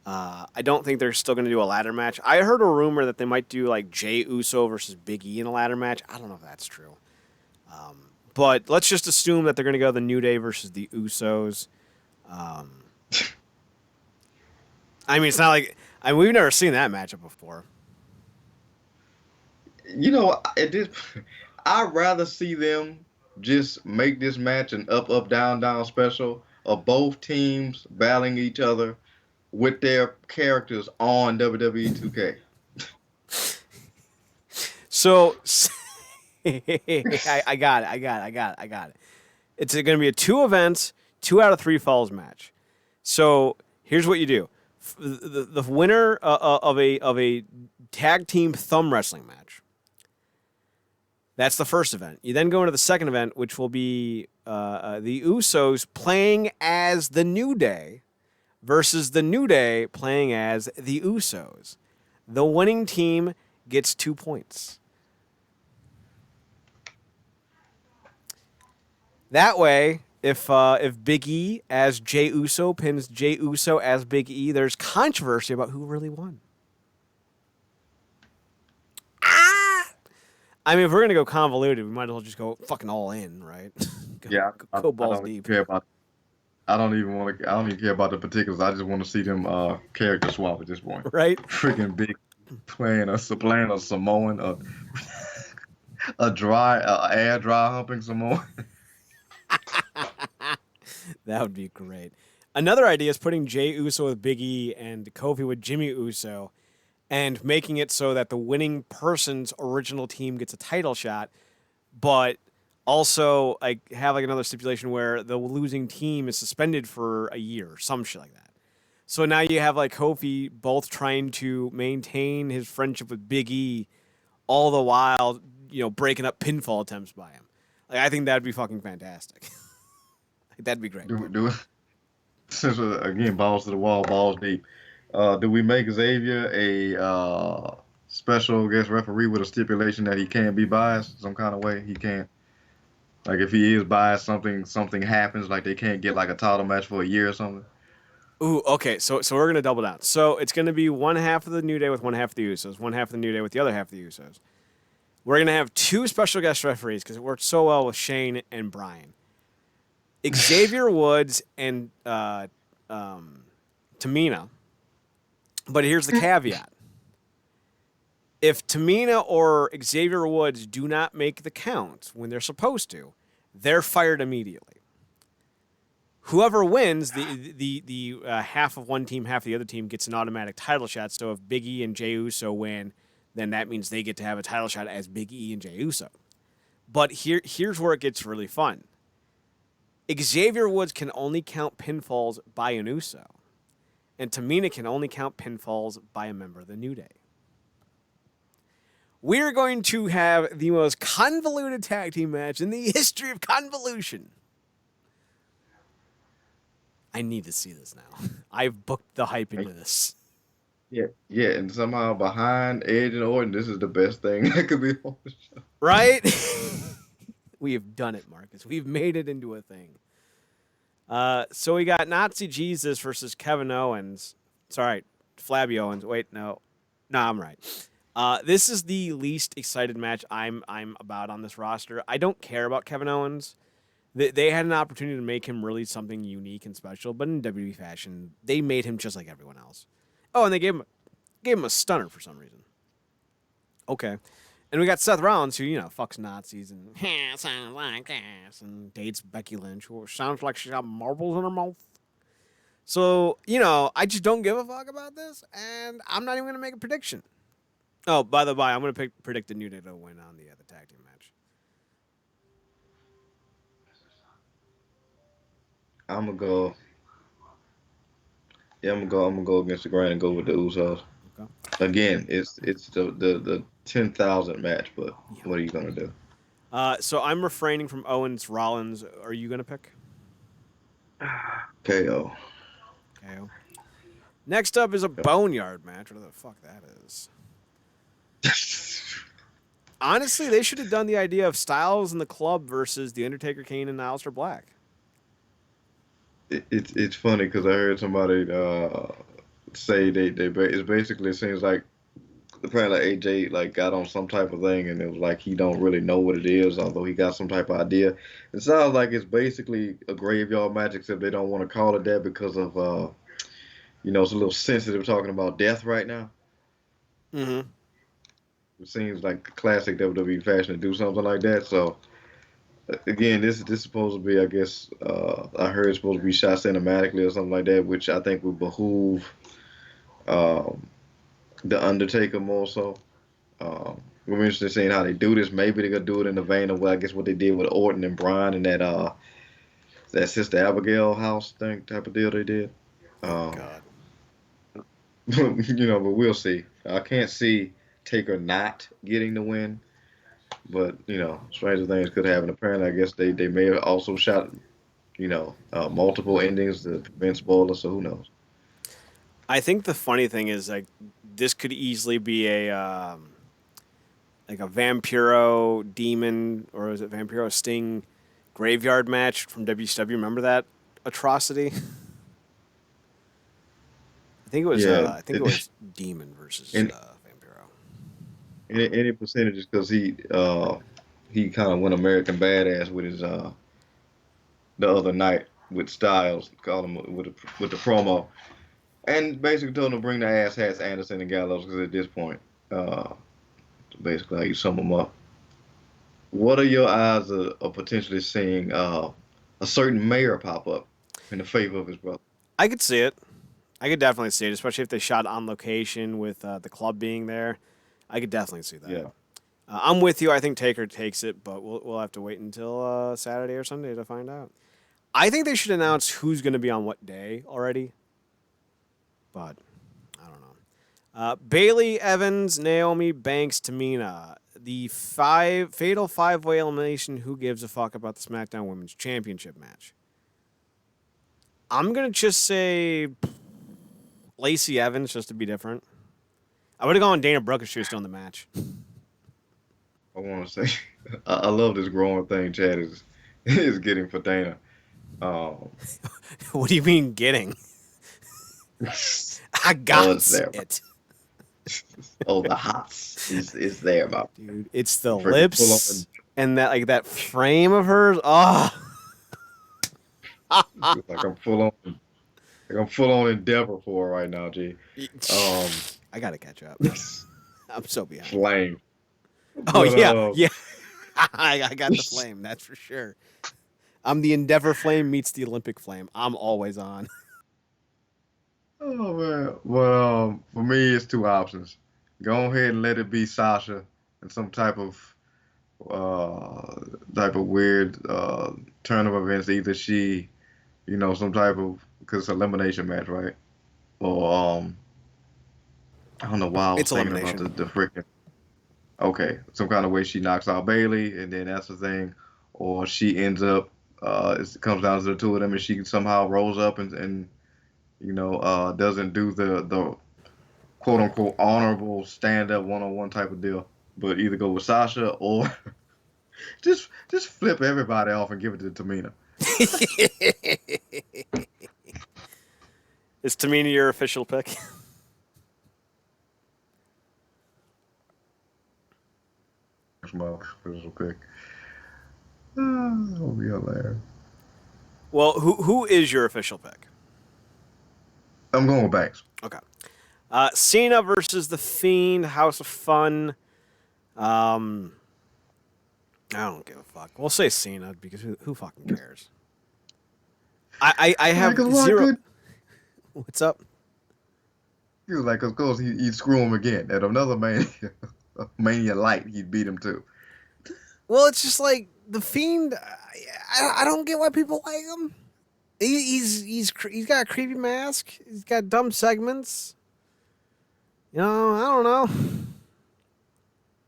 I don't think they're still going to do a ladder match. I heard a rumor that they might do like Jey Uso versus Big E in a ladder match. I don't know if that's true. But let's just assume that they're going to go the New Day versus the Usos. I mean, it's not like we've never seen that matchup before. I'd rather see them just make this match an up, up, down, down special of both teams battling each other with their characters on WWE 2K. So I got it. It's going to be a 2 events, 2 out of 3 falls match. So here's what you do: the winner of a tag team thumb wrestling match. That's the first event. You then go into the second event, which will be the Usos playing as the New Day versus the New Day playing as the Usos. The winning team gets 2 points. That way, if Big E as Jey Uso pins Jey Uso as Big E, there's controversy about who really won. I mean, if we're gonna go convoluted, we might as well just go fucking all in, right? Yeah, go I balls don't deep. care about. I don't even care about the particulars. I just want to see them character swap at this point. Right? Freaking big playing a Samoan, air dry humping Samoan. That would be great. Another idea is putting Jey Uso with Big E and Kofi with Jimmy Uso, and making it so that the winning person's original team gets a title shot, but also like have like another stipulation where the losing team is suspended for a year or some shit like that. So now you have like Kofi both trying to maintain his friendship with Big E, all the while breaking up pinfall attempts by him. Like I think that'd be fucking fantastic. Like, that'd be great. Do it. Since again, balls to the wall, balls deep. Do we make Xavier a special guest referee with a stipulation that he can't be biased some kind of way? He can't. Like if he is biased, something happens. Like they can't get like a title match for a year or something. Ooh, okay. So we're gonna double down. So it's gonna be one half of the New Day with one half of the Usos, one half of the New Day with the other half of the Usos. We're gonna have 2 special guest referees because it worked so well with Shane and Brian. Xavier Woods and Tamina. But here's the caveat. If Tamina or Xavier Woods do not make the count when they're supposed to, they're fired immediately. Whoever wins, the half of one team, half of the other team, gets an automatic title shot. So if Big E and Jey Uso win, then that means they get to have a title shot as Big E and Jey Uso. But here's where it gets really fun. Xavier Woods can only count pinfalls by an Uso, and Tamina can only count pinfalls by a member of the New Day. We're going to have the most convoluted tag team match in the history of convolution. I need to see this now. I've booked the hype into this. Yeah, and somehow behind Edge and Orton, this is the best thing that could be on the show. Right? We have done it, Marcus. We've made it into a thing. So we got Nazi Jesus versus Kevin Owens. Sorry, Flabby Owens. Wait, no, I'm right. This is the least excited match I'm about on this roster. I don't care about Kevin Owens. They had an opportunity to make him really something unique and special, but in WWE fashion, they made him just like everyone else. Oh, and they gave him a stunner for some reason. Okay. And we got Seth Rollins, who, fucks Nazis and sounds like ass and dates Becky Lynch, who sounds like she's got marbles in her mouth. So, I just don't give a fuck about this, and I'm not even going to make a prediction. Oh, by the way, I'm going to predict the New Day to win on the tag team match. I'm gonna go. Yeah, I'm gonna go against the grain and go with the Usos. Okay. Again, it's the 10,000 match, but what are you gonna do? So I'm refraining from Owens Rollins. Are you gonna pick? KO. Next up is a boneyard match. What the fuck that is? Honestly, they should have done the idea of Styles in the Club versus The Undertaker, Kane, and Aleister Black. It's funny because I heard somebody say it basically seems like apparently AJ got on some type of thing and it was like he don't really know what it is, although he got some type of idea. It sounds like it's basically a graveyard match, except they don't want to call it that because of it's a little sensitive talking about death right now. Mm-hmm. It seems like classic WWE fashion to do something like that. So again, this is supposed to be, I guess, I heard it's supposed to be shot cinematically or something like that, which I think would behoove the Undertaker more so. We're interested in seeing how they do this. Maybe they're gonna do it in the vein of, I guess, what they did with Orton and Bryan and that Sister Abigail house thing type of deal they did. God. But we'll see. I can't see Taker not getting the win. But, stranger things could happen. Apparently, I guess they may have also shot, multiple endings to prevent spoilers, so who knows? I think the funny thing is, this could easily be a Vampiro Demon, or is it Vampiro Sting graveyard match from WCW. Remember that atrocity? I think it was. Yeah, I think it was Demon versus Vampiro. Any percentages because he kind of went American Badass with his the other night with Styles, called him with the promo, and basically told him to bring the ass hats Anderson and Gallows because at this point, basically how you sum them up. What are your odds of potentially seeing a certain mayor pop up in the favor of his brother? I could see it. I could definitely see it, especially if they shot on location with the club being there. I could definitely see that. Yeah. I'm with you. I think Taker takes it, but we'll have to wait until Saturday or Sunday to find out. I think they should announce who's going to be on what day already, but I don't know. Bailey, Evans, Naomi, Banks, Tamina. The fatal five-way elimination. Who gives a fuck about the SmackDown Women's Championship match? I'm going to just say Lacey Evans, just to be different. I would have gone Dana Brooke if she was still in the match. I want to say, I love this growing thing Chad is getting for Dana. What do you mean getting? I got it. Oh, the hots is there, my dude. It's the lips and that frame of hers. Oh, like I'm full on Endeavor for right now, G. I gotta catch up. I'm so behind. Flame. Oh but, yeah. I got the flame. That's for sure. I'm the Endeavor flame meets the Olympic flame. I'm always on. Oh man. Well, for me, it's two options. Go ahead and let it be Sasha in some type of type of weird turn of events. Either she, some type of because it's an elimination match, right? Or I don't know why I was It's thinking about elimination. the freaking okay, some kind of way she knocks out Bailey, and then that's the thing, or she ends up it comes down to the two of them, and she somehow rolls up and doesn't do the quote unquote honorable stand up one on one type of deal, but either go with Sasha or just flip everybody off and give it to Tamina. Is Tamina your official pick? That's my official pick. That'll be hilarious. Well, who is your official pick? I'm going with Banks. Okay. Cena versus The Fiend, House of Fun. I don't give a fuck. We'll say Cena because who fucking cares? I have Like, zero. What's up? he was like, of course, he'd screw him again. At another Mania Light, he'd beat him too. Well, it's just like The Fiend. I don't get why people like him. He's got a creepy mask. He's got dumb segments. I don't know.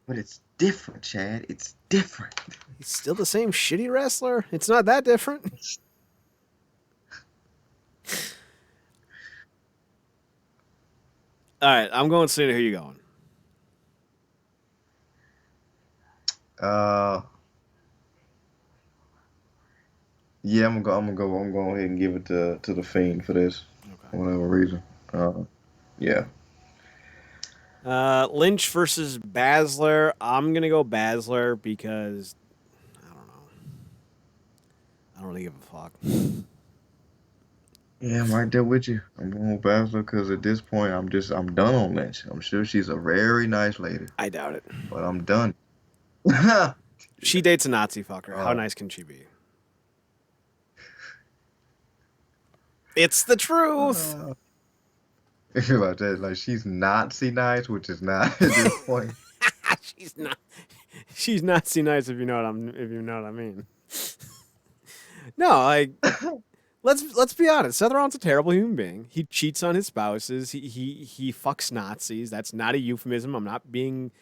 But it's different, Chad. It's different. He's still the same shitty wrestler. It's not that different. All right, I'm going Cena. Who you going? Uh, yeah, I'm gonna go. I'm going ahead and give it to the Fiend for this, Okay. for whatever reason. Yeah. Lynch versus Baszler. I'm gonna go Baszler because I don't know. I don't really give a fuck. Yeah, I'm right there with you. I'm going with Baszler because at this point, I'm done on Lynch. I'm sure she's a very nice lady, I doubt it. but I'm done. She dates a Nazi fucker. How uh, nice can she be? It's the truth. like that, like she's Nazi nice, which is not at this point. she's not. She's Nazi nice if you know what I mean. No, like let's be honest. Seth Rollins is a terrible human being. He cheats on his spouses. He fucks Nazis. That's not a euphemism. I'm not being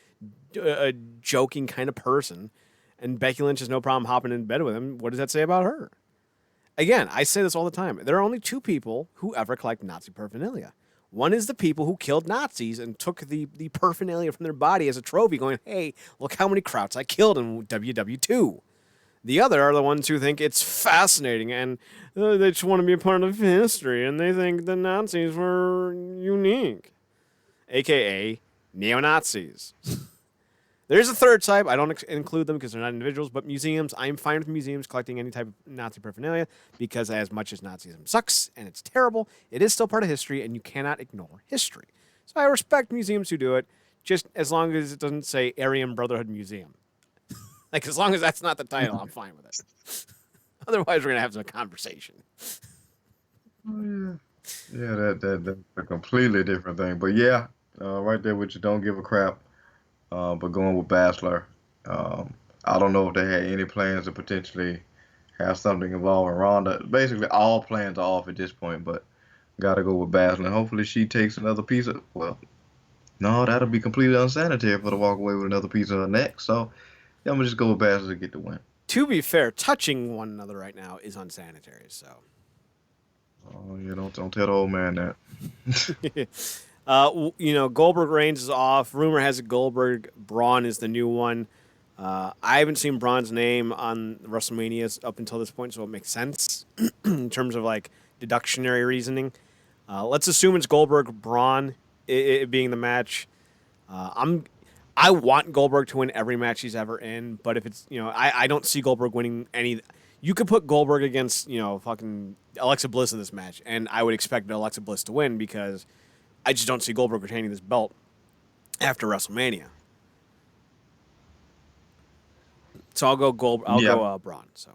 a joking kind of person. And Becky Lynch has no problem hopping in bed with him. What does that say about her? Again, I say this all the time. There are only two people who ever collect Nazi paraphernalia. One is the people who killed Nazis and took the paraphernalia from their body as a trophy, going, hey, look how many Krauts I killed in WW2. The other are the ones who think it's fascinating and they just want to be a part of history and they think the Nazis were unique, aka neo-Nazis. There's a third type. I don't include them because they're not individuals, but museums. I'm fine with museums collecting any type of Nazi paraphernalia because as much as Nazism sucks and it's terrible, it is still part of history and you cannot ignore history. So I respect museums who do it, just as long as it doesn't say Aryan Brotherhood Museum. Like, as long as that's not the title, I'm fine with it. Otherwise, we're going to have some conversation. Oh, yeah, that's a completely different thing. But yeah, right there with you, don't give a crap. But going with Bachelor, I don't know if they had any plans to potentially have something involving Ronda. Basically, all plans are off at this point, but got to go with Bachelor. Hopefully, she takes another piece of. Well, no, that'll be completely unsanitary for her to walk away with another piece of her neck. So, yeah, I'm gonna just go with Bachelor to get the win. To be fair, touching one another right now is unsanitary, so. Oh, yeah, don't tell the old man that. Goldberg Reigns is off. Rumor has it Goldberg Braun is the new one. I haven't seen Braun's name on WrestleMania up until this point, so it makes sense in terms of like deductionary reasoning. Let's assume it's Goldberg Braun it being the match. I want Goldberg to win every match he's ever in, but if it's I don't see Goldberg winning any. You could put Goldberg against fucking Alexa Bliss in this match, and I would expect Alexa Bliss to win because I just don't see Goldberg retaining this belt after WrestleMania. So I'll go go Braun. So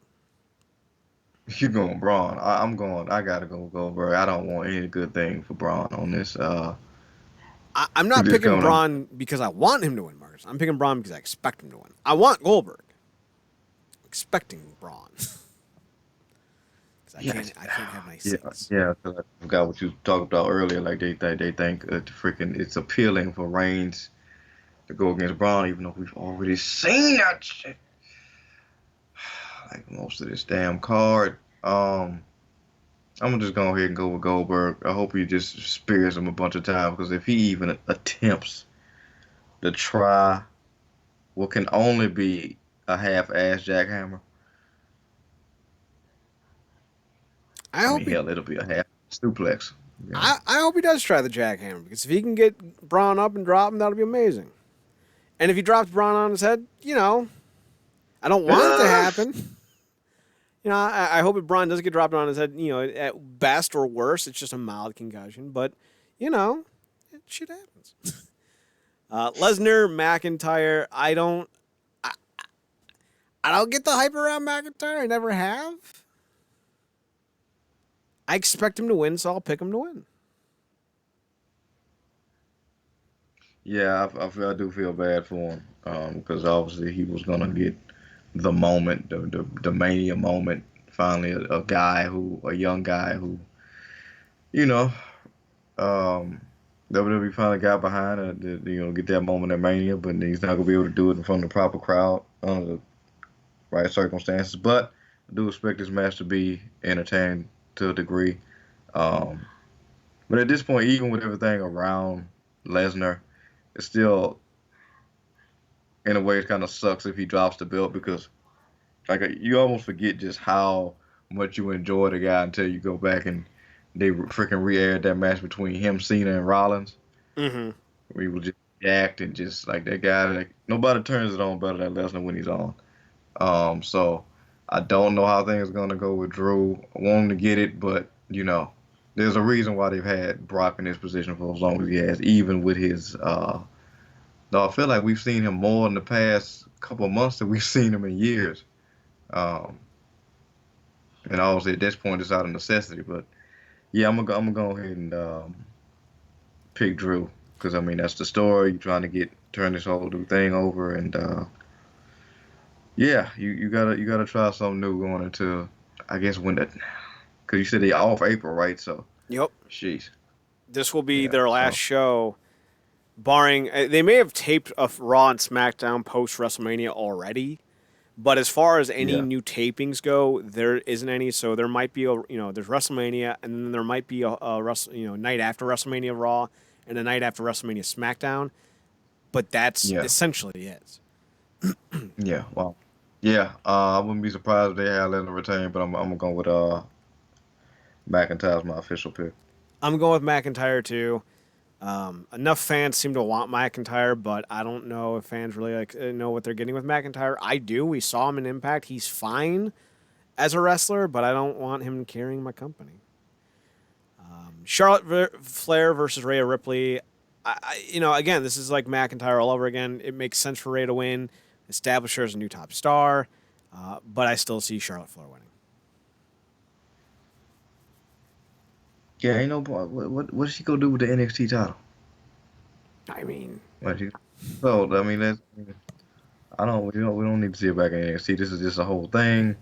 You going Braun? I'm going. I gotta go Goldberg. I don't want any good thing for Braun on this. I'm not this picking coming up. Braun because I want him to win, Marcus. I'm picking Braun because I expect him to win. I want Goldberg. expecting Braun. 'Cause I Yeah, can't have nice yeah, things. yeah. 'Cause I forgot what you talked about earlier. Like they think freaking it's appealing for Reigns to go against Braun, even though we've already seen that shit. Like most of this damn card. I'm gonna just go ahead and go with Goldberg. I hope he just spears him a bunch of times because if he even attempts to try what can only be a half-ass jackhammer, I I hope mean he. hell, it'll be a half suplex. You know. I hope he does try the jackhammer because if he can get Braun up and drop him, that'll be amazing. And if he drops Braun on his head, I don't want it to happen. I hope if Braun does get dropped on his head, at best or worst, it's just a mild concussion. But, shit happens. Lesnar, McIntyre, I, I don't get the hype around McIntyre. I never have. I expect him to win, so I'll pick him to win. Yeah, I do feel bad for him because obviously he was gonna get the moment, the mania moment. Finally, a young guy who, you know, um, WWE finally got behind get that moment at Mania, but he's not gonna be able to do it in front of the proper crowd under the right circumstances. But I do expect this match to be entertaining to a degree. Um, but at this point, even with everything around Lesnar, it's still in a way it kind of sucks if he drops the belt because like you almost forget just how much you enjoy the guy until you go back and they freaking re-aired that match between him, Cena, and Rollins. Mm-hmm. Where he was just jacked and just like that guy. Like nobody turns it on better than Lesnar when he's on. So I don't know how things are gonna go with Drew. I want him to get it, but there's a reason why they've had Brock in this position for as long as he has, even with his. Though I feel like we've seen him more in the past couple of months than we've seen him in years. Um, and obviously at this point it's out of necessity, but yeah, I'm gonna go ahead and pick Drew because I mean that's the story. You're trying to turn this whole new thing over, and yeah, you gotta try something new going into I guess when that because you said they off April, right? So Yep. sheesh, This will be yeah. their last So show, barring they may have taped a Raw and SmackDown post WrestleMania already. But as far as any yeah, new tapings go, there isn't any. So there might be there's WrestleMania, and then there might be a night after WrestleMania Raw, and a night after WrestleMania SmackDown. But that's yeah, essentially it. yeah. Well, yeah. I wouldn't be surprised if they had Lesnar retain, but I'm gonna go with McIntyre's my official pick. I'm going with McIntyre too. Enough fans seem to want McIntyre, but I don't know if fans really know what they're getting with McIntyre. I do. We saw him in Impact. He's fine as a wrestler, but I don't want him carrying my company. Charlotte Flair versus Rhea Ripley. Again, this is like McIntyre all over again. It makes sense for Rhea to win, establish her as a new top star, but I still see Charlotte Flair winning. Yeah, ain't no boy. What's she gonna do with the NXT title? I mean, What you, so I mean that's I don't we don't need to see it back in NXT. This is just a whole thing.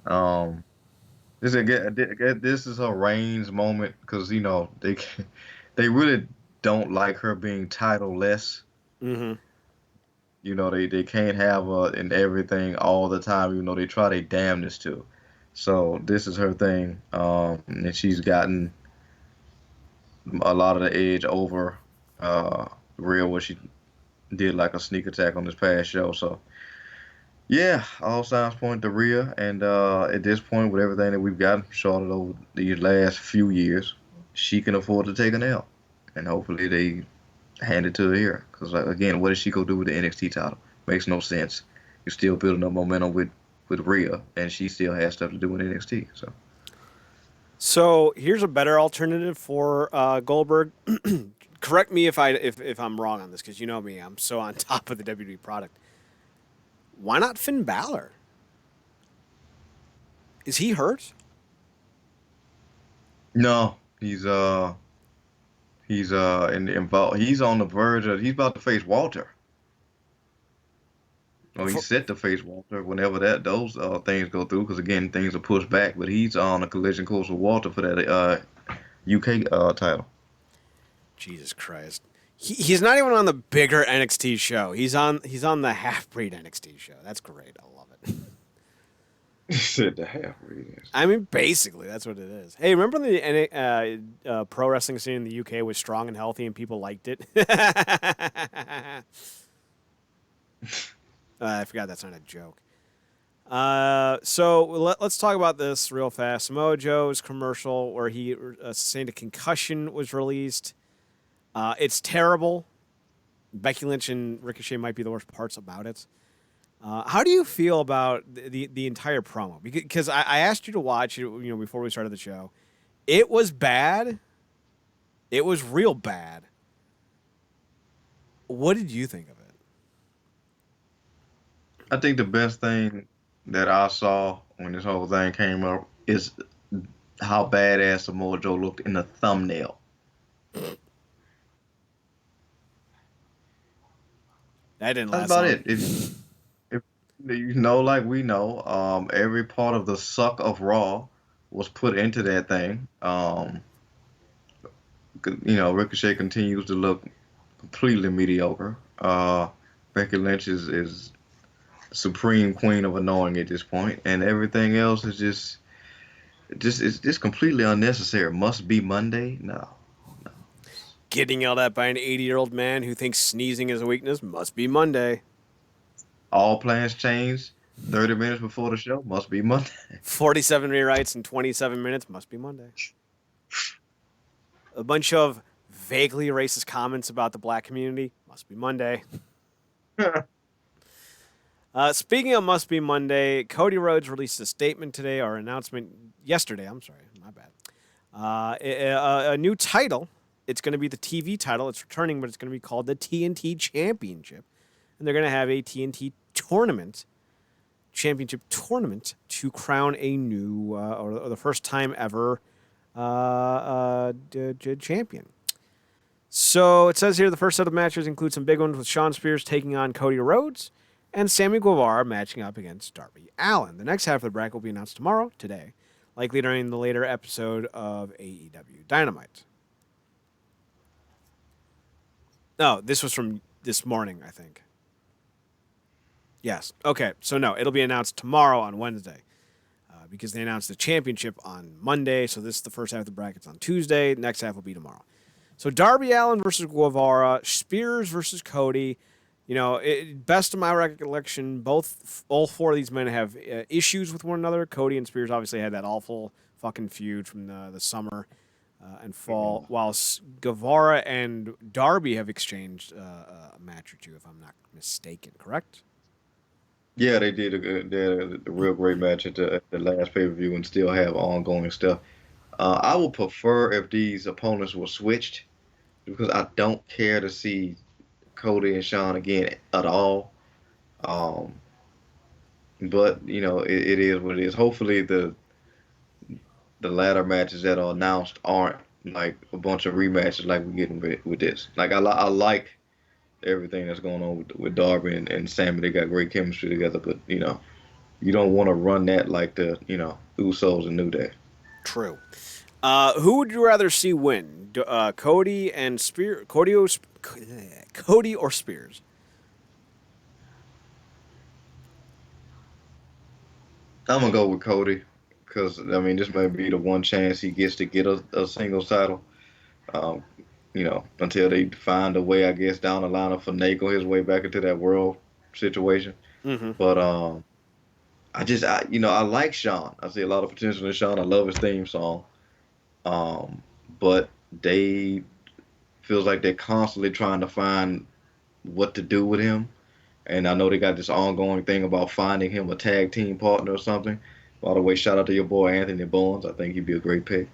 Um, this is her Reigns moment because they really don't like her being title less. mm-hmm. They can't have her in everything all the time, even though they try their damnedest to. So this is her thing, and she's gotten a lot of the edge over Real, where she did like a sneak attack on this past show. So yeah, all signs point to Rhea, and at this point, with everything that we've gotten from Charlotte over these last few years, she can afford to take an L, and hopefully they hand it to her here. Because again, what is she gonna do with the NXT title? Makes no sense. You're still building up momentum with Rhea, and she still has stuff to do with NXT. So here's a better alternative for Goldberg. Correct me if I'm wrong on this, because you know me, I'm so on top of the WWE product. Why not Finn Balor? Is he hurt? No, involved. He's on the verge of. He's about to face Walter. Or For, he's set to face Walter whenever those things go through, because again things are pushed back. But he's on a collision course with Walter for that UK title. Jesus Christ. He's not even on the bigger NXT show. He's on the half breed NXT show. That's great. I love it. He said the half readings. I mean, basically, that's what it is. Hey, remember when the pro wrestling scene in the UK was strong and healthy and people liked it? I forgot that's not a joke. So let's talk about this real fast. Samoa Joe's commercial where he sustained a concussion was released. It's terrible. Becky Lynch and Ricochet might be the worst parts about it. How do you feel about the entire promo? Because I asked you to watch it, before we started the show. It was bad. It was real bad. What did you think of it? I think the best thing that I saw when this whole thing came up is how badass Samoa Joe looked in the thumbnail. That didn't That's last about long. it. If you know, like we know, every part of the suck of Raw was put into that thing. Ricochet continues to look completely mediocre. Becky Lynch is supreme queen of annoying at this point, and everything else is just completely unnecessary. Must be Monday? No. Getting yelled at by an 80-year-old man who thinks sneezing is a weakness must be Monday. All plans changed 30 minutes before the show. Must be Monday. 47 rewrites in 27 minutes must be Monday. A bunch of vaguely racist comments about the black community must be Monday. Speaking of must be Monday, Cody Rhodes released a statement today, or announcement yesterday. I'm sorry, my bad. A new title. It's going to be the TV title. It's returning, but it's going to be called the TNT Championship, and they're going to have a TNT championship tournament to crown a new or the first time ever champion. So it says here the first set of matches include some big ones with Shawn Spears taking on Cody Rhodes and Sammy Guevara matching up against Darby Allin. The next half of the bracket will be announced today, likely during the later episode of AEW Dynamite. No, this was from this morning, I think. Yes. Okay, so no, it'll be announced tomorrow on Wednesday because they announced the championship on Monday, so this is the first half of the brackets on Tuesday. Next half will be tomorrow. So Darby Allin versus Guevara, Spears versus Cody. Best of my recollection, all four of these men have issues with one another. Cody and Spears obviously had that awful fucking feud from the summer and fall, while Guevara and Darby have exchanged a match or two, if I'm not mistaken. Correct? Yeah, they did a real great match at the last pay-per-view and still have ongoing stuff. I would prefer if these opponents were switched because I don't care to see Cody and Shawn again at all. Um, but it is what it is. Hopefully the latter matches that are announced aren't like a bunch of rematches like we're getting with this. Like I like everything that's going on with Darby and Sammy. They got great chemistry together, but you don't want to run that like the Usos and New Day. True. Who would you rather see win? Cody and Spears? Cody or Spears? I'm gonna go with Cody because I mean this may be the one chance he gets to get a singles title. Um, until they find a way, I guess, down the line of finagle his way back into that world situation. Mm-hmm. But I like Shawn. I see a lot of potential in Shawn. I love his theme song. Um, but they feels like they're constantly trying to find what to do with him. And I know they got this ongoing thing about finding him a tag team partner or something. By the way, shout out to your boy Anthony Bowens. I think he'd be a great pick.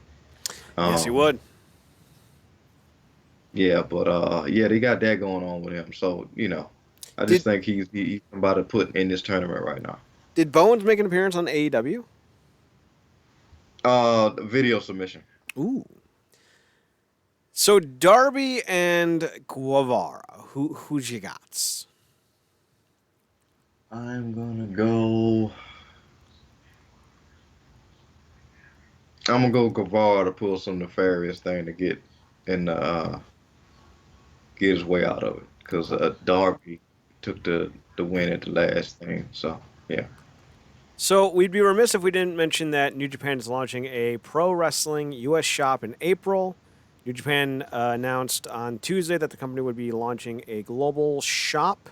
Yes, he Um, would. yeah, but yeah, they got that going on with him. So I just Did think he's somebody to put in this tournament right now. did Bowens make an appearance on AEW? Video submission. Ooh. So Darby and Guevara, who's you got? I'm gonna go. I'm gonna go Guevara to pull some nefarious thing to get his way out of it because Darby took the win at the last thing. So yeah, So we'd be remiss if we didn't mention that New Japan is launching a pro wrestling U.S. shop in April. New Japan announced on Tuesday that the company would be launching a global shop,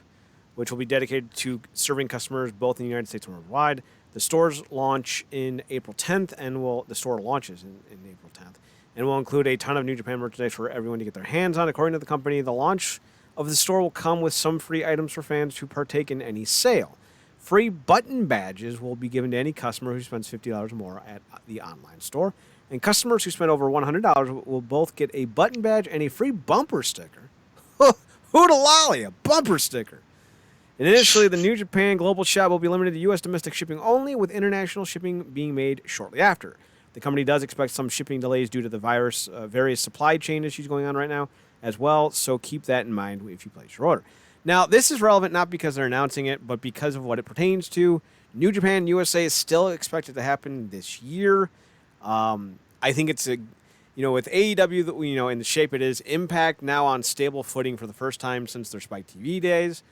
which will be dedicated to serving customers both in the United States and worldwide. The stores launch in April 10th, and the store launches in April 10th, and will include a ton of New Japan merchandise for everyone to get their hands on. According to the company, the launch of the store will come with some free items for fans who partake in any sale. Free button badges will be given to any customer who spends $50 or more at the online store. And customers who spend over $100 will both get a button badge and a free bumper sticker. Hoot-a-lolly, a bumper sticker. And initially, the New Japan Global Shop will be limited to U.S. domestic shipping only, with international shipping being made shortly after. The company does expect some shipping delays due to the various supply chain issues going on right now as well, so keep that in mind if you place your order. Now, this is relevant not because they're announcing it, but because of what it pertains to. New Japan USA is still expected to happen this year. I think it's with AEW, in the shape it is, Impact now on stable footing for the first time since their Spike TV days.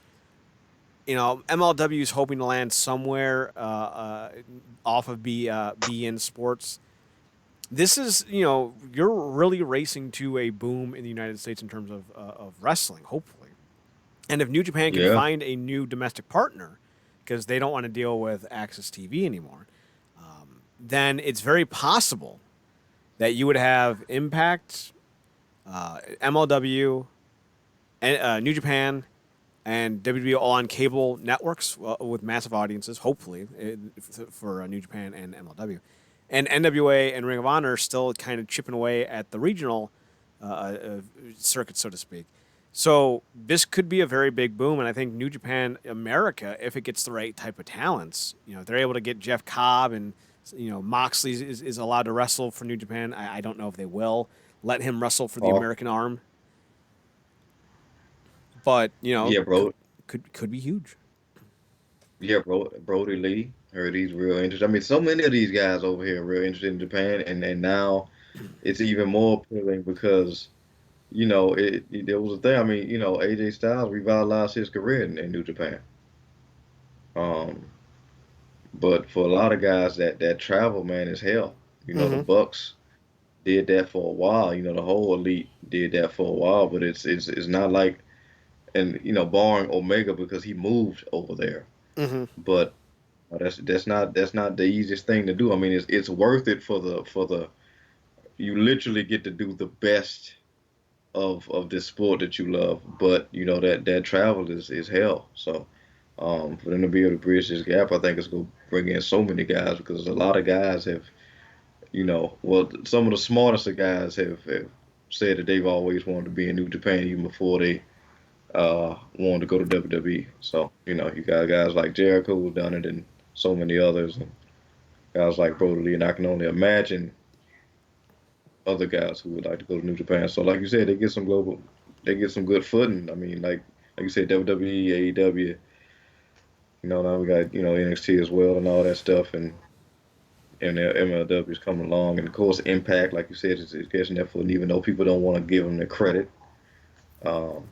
MLW is hoping to land somewhere off of BN Sports. This is, you're really racing to a boom in the United States in terms of wrestling, hopefully. And if New Japan can yeah, find a new domestic partner, because they don't want to deal with Access TV anymore, then it's very possible that you would have Impact, MLW, and, New Japan, and WWE all on cable networks with massive audiences, hopefully, for New Japan and MLW. And NWA and Ring of Honor still kind of chipping away at the regional circuit, so to speak. So this could be a very big boom, and I think New Japan America, if it gets the right type of talents, if they're able to get Jeff Cobb and Moxley is allowed to wrestle for New Japan. I don't know if they will let him wrestle for the oh American arm, but yeah, bro, could be huge. yeah, bro, Brody Lee. Heard he's real interested. I mean, so many of these guys over here are real interested in Japan, and now it's even more appealing because there was a thing. I mean, AJ Styles revitalized his career in New Japan. Um, but for a lot of guys, that travel, man, is hell. The Mm-hmm. Bucks did that for a while. The whole elite did that for a while, but it's not like, and barring Omega because he moved over there. Mm-hmm. But that's not the easiest thing to do. I mean, it's worth it for the you literally get to do the best of this sport that you love, but that travel is hell. So for them to be able to bridge this gap, I think it's going to bring in so many guys because a lot of guys have, well, some of the smartest of guys have said that they've always wanted to be in New Japan even before they wanted to go to WWE. So you got guys like Jericho who've done it, and so many others, and guys like Brody Lee, and I can only imagine other guys who would like to go to New Japan. So like you said, they get some good footing. I mean, like you said, WWE, AEW. Now we got NXT as well and all that stuff, and MLW is coming along, and of course Impact, like you said, is catching that footing, even though people don't want to give them the credit. Um,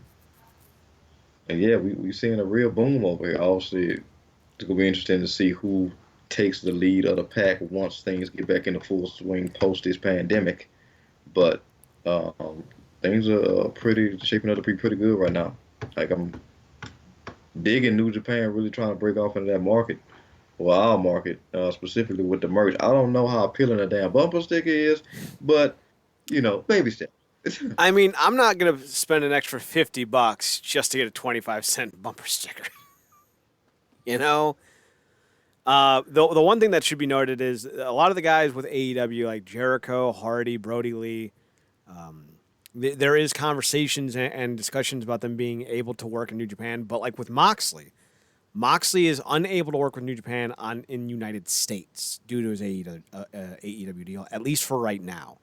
and yeah, we seeing a real boom over here. Obviously, it's gonna be interesting to see who takes the lead of the pack once things get back into full swing post this pandemic. But um, things are pretty shaping up to be pretty good right now. Like I'm digging New Japan, really trying to break off into that market, well, our market, specifically with the merch. I don't know how appealing a damn bumper sticker is, but baby steps. I mean, I'm not gonna spend an extra $50 just to get a 25-cent bumper sticker. you know. The one thing that should be noted is a lot of the guys with AEW, like Jericho, Hardy, Brody Lee, there is conversations and discussions about them being able to work in New Japan. But like with Moxley, Moxley is unable to work with New Japan in United States due to his AEW deal, at least for right now.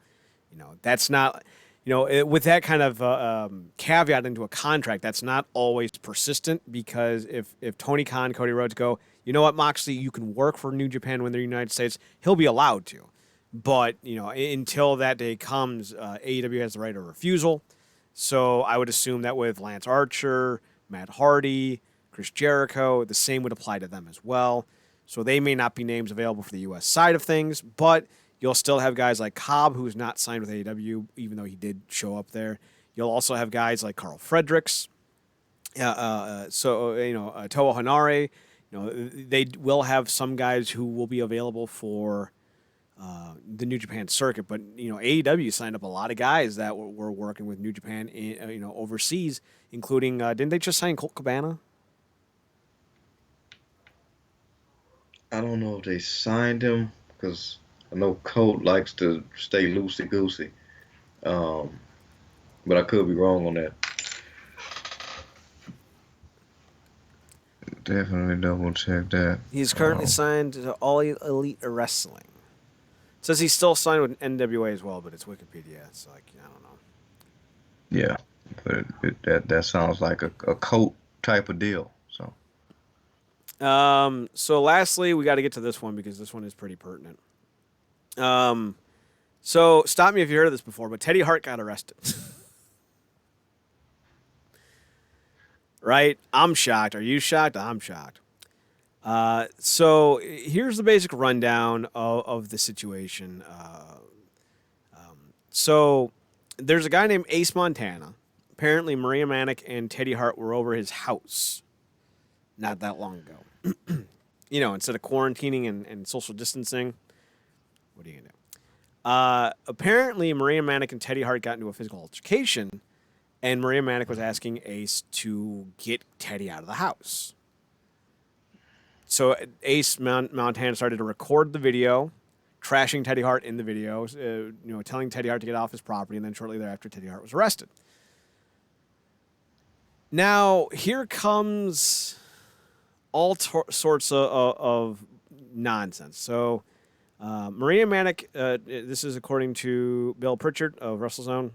That's not. with that kind of caveat into a contract, that's not always persistent because if Tony Khan, Cody Rhodes go, you know what, Moxley, you can work for New Japan when they're in the United States, he'll be allowed to. But, until that day comes, AEW has the right of refusal. So I would assume that with Lance Archer, Matt Hardy, Chris Jericho, the same would apply to them as well. So they may not be names available for the U.S. side of things, but you'll still have guys like Cobb, who's not signed with AEW, even though he did show up there. You'll also have guys like Carl Fredericks, Toa Hanare. They will have some guys who will be available for the New Japan circuit, but AEW signed up a lot of guys that were working with New Japan, overseas, including didn't they just sign Colt Cabana? I don't know if they signed him because I know Colt likes to stay loosey goosey, but I could be wrong on that. Definitely double check that. He's currently signed to All Elite Wrestling. It says he's still signed with NWA as well, but it's Wikipedia. It's like, I don't know. Yeah, but that sounds like a Colt type of deal. So lastly, we got to get to this one because this one is pretty pertinent. So stop me if you heard of this before, but Teddy Hart got arrested. Right? I'm shocked. Are you shocked? I'm shocked. So here's the basic rundown of the situation. So there's a guy named Ace Montana. Apparently, Maria Manic and Teddy Hart were over his house not that long ago. Instead of quarantining and social distancing, what are you going to do? Apparently, Maria Manic and Teddy Hart got into a physical altercation, and Maria Manic was asking Ace to get Teddy out of the house. So Ace Montana started to record the video, trashing Teddy Hart in the video, telling Teddy Hart to get off his property, and then shortly thereafter, Teddy Hart was arrested. Now, here comes all sorts of nonsense. So, Maria Manic, this is according to Bill Pritchard of WrestleZone.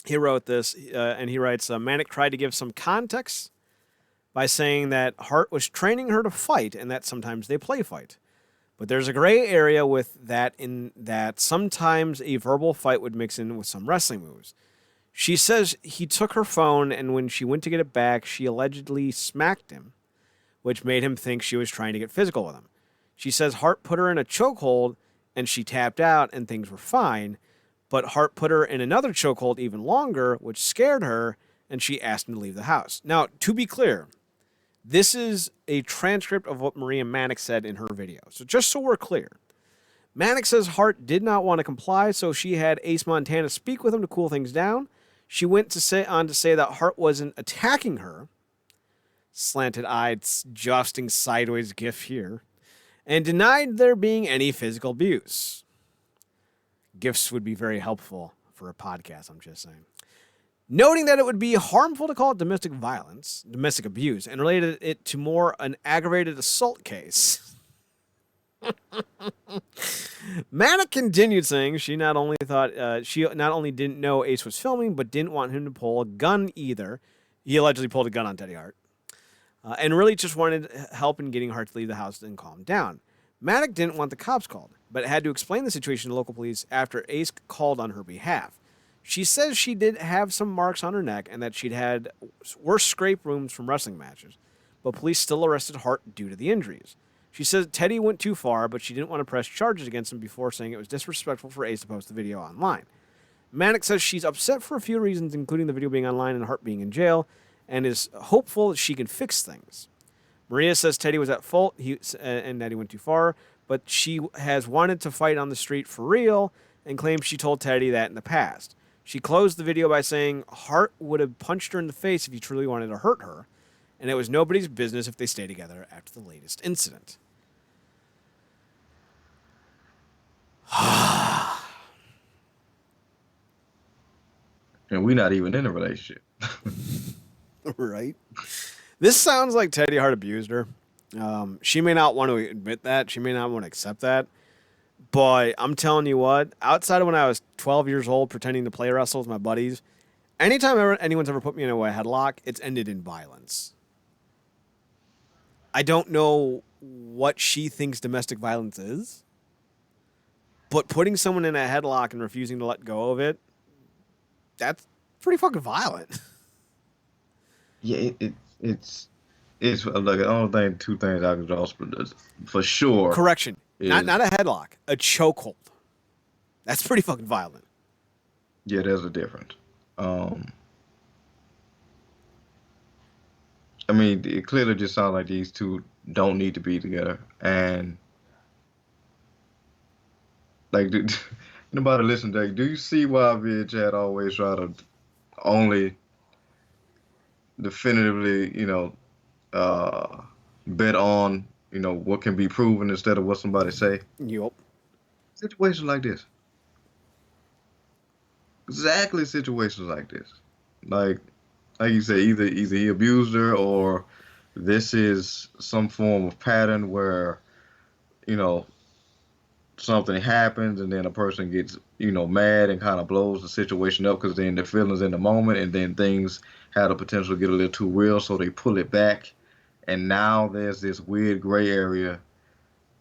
He wrote this, and he writes, Manic tried to give some context by saying that Hart was training her to fight and that sometimes they play fight. But there's a gray area with that in that sometimes a verbal fight would mix in with some wrestling moves. She says he took her phone, and when she went to get it back, she allegedly smacked him, which made him think she was trying to get physical with him. She says Hart put her in a chokehold, and she tapped out, and things were fine, but Hart put her in another chokehold even longer, which scared her, and she asked him to leave the house. Now, to be clear, this is a transcript of what Maria Manic said in her video. So just so we're clear, Manic says Hart did not want to comply, so she had Ace Montana speak with him to cool things down. She went on to say that Hart wasn't attacking her, slanted-eyed, jousting sideways gif here, and denied there being any physical abuse. GIFs would be very helpful for a podcast, I'm just saying. Noting that it would be harmful to call it domestic violence, domestic abuse, and related it to more an aggravated assault case. Manic continued saying she not only didn't know Ace was filming, but didn't want him to pull a gun either. He allegedly pulled a gun on Teddy Hart. And really just wanted help in getting Hart to leave the house and calm down. Manic didn't want the cops called, but had to explain the situation to local police after Ace called on her behalf. She says she did have some marks on her neck and that she'd had worse scrape wounds from wrestling matches, but police still arrested Hart due to the injuries. She says Teddy went too far, but she didn't want to press charges against him before saying it was disrespectful for Ace to post the video online. Manic says she's upset for a few reasons, including the video being online and Hart being in jail, and is hopeful that she can fix things. Maria says Teddy was at fault and that he went too far, but she has wanted to fight on the street for real and claims she told Teddy that in the past. She closed the video by saying Hart would have punched her in the face if he truly wanted to hurt her, and it was nobody's business if they stay together after the latest incident. And we're not even in a relationship. Right? This sounds like Teddy Hart abused her. She may not want to admit that. She may not want to accept that. But I'm telling you what, outside of when I was 12 years old pretending to play wrestle with my buddies, anytime anyone's ever put me in a headlock, it's ended in violence. I don't know what she thinks domestic violence is, but putting someone in a headlock and refusing to let go of it, that's pretty fucking violent. Yeah, it's like the only thing, two things I can draw for sure Correction, not is a headlock, a chokehold. That's pretty fucking violent. yeah, there's a difference. Um, I mean, it clearly just sounds like these two don't need to be together, and like, nobody listen to that. Do you see why VH had always try to only definitively, uh, bet on, what can be proven instead of what somebody say? Yup. Situations like this. Exactly situations like this. Like you say, either he abused her or this is some form of pattern where, you know, something happens and then a person gets, mad and kind of blows the situation up because then their feelings in the moment and then things had the potential to get a little too real, so they pull it back. And now there's this weird gray area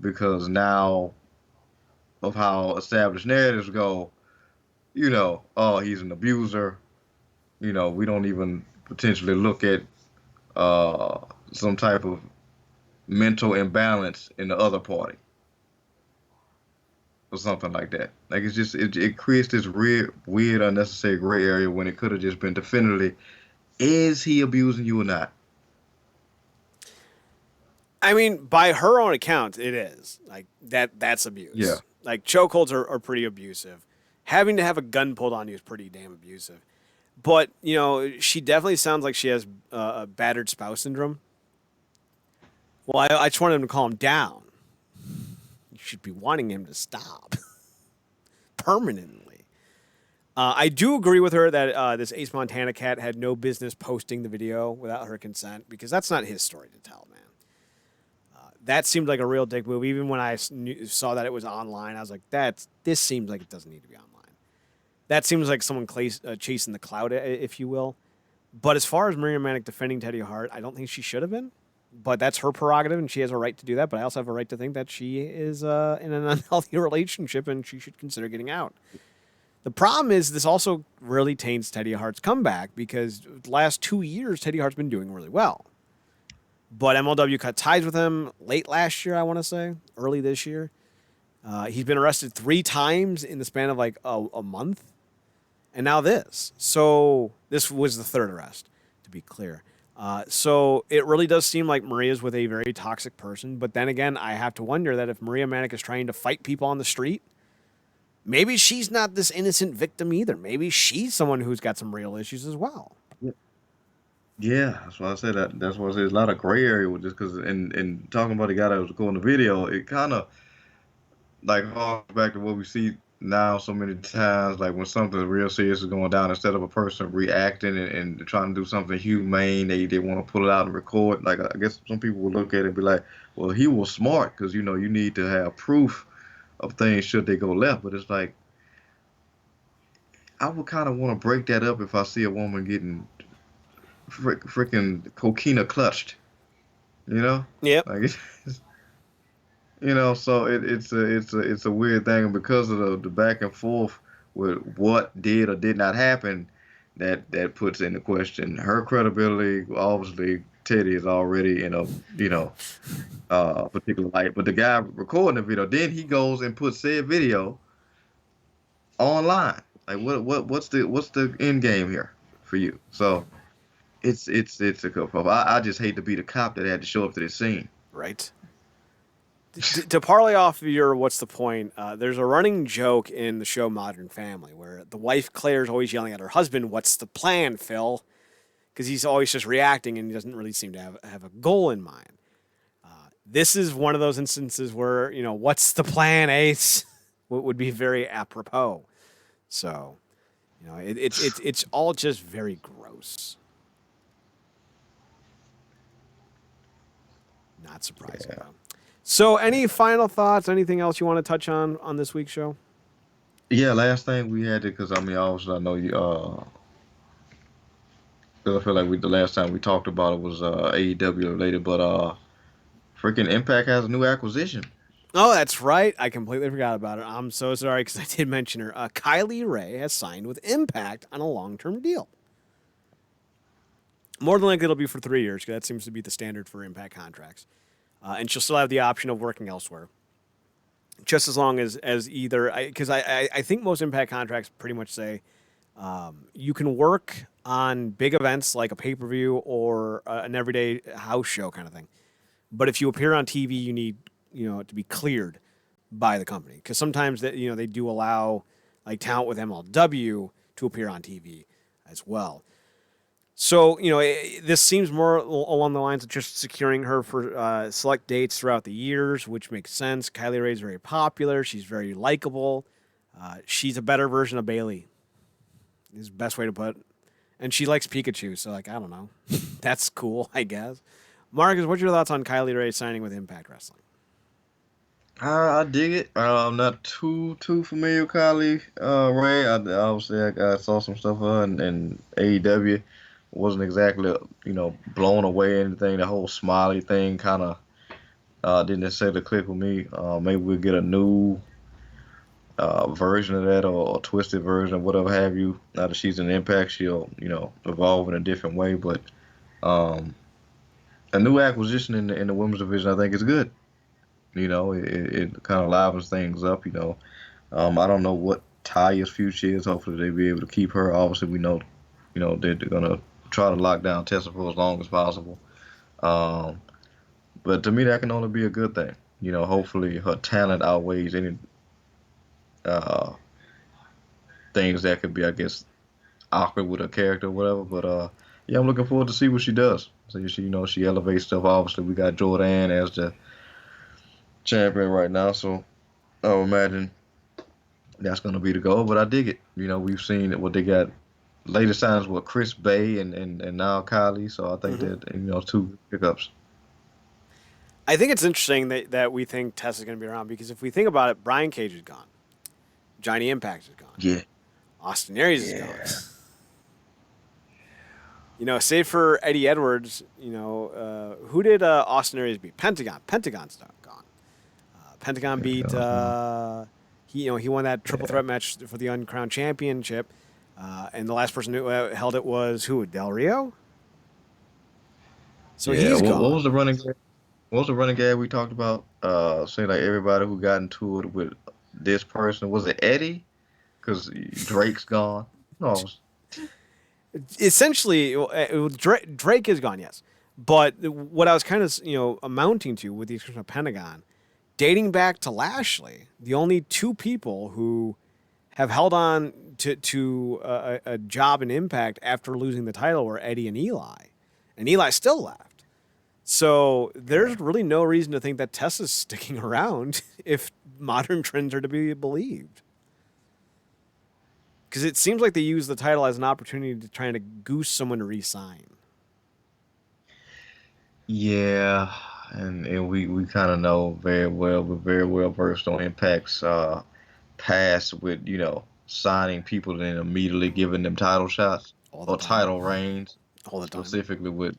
because now of how established narratives go, oh, he's an abuser. We don't even potentially look at uh, some type of mental imbalance in the other party or something like that. Like it's just it creates this weird, unnecessary gray area when it could have just been definitively, is he abusing you or not? I mean, by her own account, it is. Like that's Yeah, abuse. Like chokeholds are pretty abusive. Having to have a gun pulled on you is pretty damn abusive. But, she definitely sounds like she has a battered spouse syndrome. Well, I just wanted him to calm down. You should be wanting him to stop permanently. I do agree with her that this Ace Montana cat had no business posting the video without her consent because that's not his story to tell, man. That seemed like a real dick move. Even when I saw that it was online, I was like, this seems like it doesn't need to be online. That seems like someone chasing the cloud, if you will. But as far as Maria Manic defending Teddy Hart, I don't think she should have been. But that's her prerogative, and she has a right to do that. But I also have a right to think that she is in an unhealthy relationship, and she should consider getting out. The problem is this also really taints Teddy Hart's comeback because the last 2 years, Teddy Hart's been doing really well. But MLW cut ties with him late last year, I want to say, early this year. He's been arrested 3 times in the span of like a month. And now this. So this was the 3rd arrest, to be clear. So it really does seem like Maria's with a very toxic person. But then again, I have to wonder that if Maria Manic is trying to fight people on the street, maybe she's not this innocent victim either. Maybe she's someone who's got some real issues as well. yeah. That's why I said that. That's why I said there's a lot of gray area with this because in talking about the guy that was recording the video, it kind of like harks back to what we see now so many times, like when something real serious is going down, instead of a person reacting and trying to do something humane, they want to pull it out and record. Like I guess some people will look at it and be like, well, he was smart because you need to have proof of things should they go left. But it's like I would kind of want to break that up if I see a woman getting freaking coquina clutched, you know, Yep. like so it's a weird thing, and because of the back and forth with what did or did not happen, that puts into question her credibility. Obviously, Teddy is already in a particular light, but the guy recording the video, then he goes and puts said video online. Like what's the end game here for you? So it's a good problem. I just hate to be the cop that had to show up to this scene. Right. To parlay off of your what's the point, there's a running joke in the show Modern Family where the wife Claire's always yelling at her husband, "What's the plan, Phil?" Because he's always just reacting and he doesn't really seem to have a goal in mind. This is one of those instances where, what's the plan, Ace? Would be very apropos. So, it's all just very gross. Not surprising, Yeah. though. So, any final thoughts? Anything else you want to touch on this week's show? Yeah, last thing we had it because I mean, obviously I know you. 'Cause I feel like the last time we talked about it was AEW related, but freaking Impact has a new acquisition. Oh, that's right. I completely forgot about it. I'm so sorry because I did mention her. Kylie Ray has signed with Impact on a long-term deal. More than likely, it'll be for 3 years. 'Cause that seems to be the standard for Impact contracts, and she'll still have the option of working elsewhere, just as long as either. Because I think most Impact contracts pretty much say you can work on big events like a pay-per-view or an everyday house show kind of thing. But if you appear on TV, you need to be cleared by the company because sometimes they do allow like talent with MLW to appear on TV as well. So this seems more along the lines of just securing her for select dates throughout the years, which makes sense. Kylie Ray is very popular. She's very likable. She's a better version of Bailey. Is the best way to put it. And she likes Pikachu, so like I don't know, that's cool, I guess. Marcus, what's your thoughts on Kylie Ray signing with Impact Wrestling? I dig it. I'm not too familiar with Kylie Ray. Obviously I saw some stuff of her in AEW. Wasn't exactly blown away or anything. The whole Smiley thing kind of didn't necessarily click with me. Maybe we'll get a new version of that or a twisted version of whatever have you. Now that she's in Impact, she'll evolve in a different way. But um, a new acquisition in the women's division, I think, is good. It kind of livens things up. I don't know what Taya's future is. Hopefully, they'll be able to keep her. Obviously, we know, they're gonna try to lock down Tessa for as long as possible. Um, but to me, that can only be a good thing. Hopefully, her talent outweighs any uh, things that could be, I guess, awkward with her character or whatever. But yeah, I'm looking forward to see what she does. So she elevates stuff. Obviously, we got Jordan as the champion right now, so I would imagine that's gonna be the goal. But I dig it. We've seen what they got. Latest signs with Chris Bay and now Kylie. So I think Mm-hmm. that two pickups. I think it's interesting that we think Tessa's going to be around because if we think about it, Brian Cage is gone, Johnny Impact is gone, Yeah, Austin Aries is gone. yeah, Save for Eddie Edwards, who did Austin Aries beat? Pentagon. Pentagon's gone. Pentagon beat. He won that triple yeah, threat match for the Uncrowned Championship, and the last person who held it was who? Del Rio. So yeah. he's What gone. was the running? What was the running gag we talked about? Saying like everybody who got into it with this person was it Eddie? Because Drake's gone. No, Essentially, Drake is gone, yes. But what I was kind of amounting to, with the exception of Pentagon, dating back to Lashley, the only two people who have held on to a job in Impact after losing the title were Eddie and Eli still left. So there's really no reason to think that Tessa's sticking around if modern trends are to be believed. Because it seems like they use the title as an opportunity to try to goose someone to re-sign. yeah, and we kind of know very well. We're very well versed on Impact's past with signing people and then immediately giving them title shots All the or time. title reigns, All the time. specifically with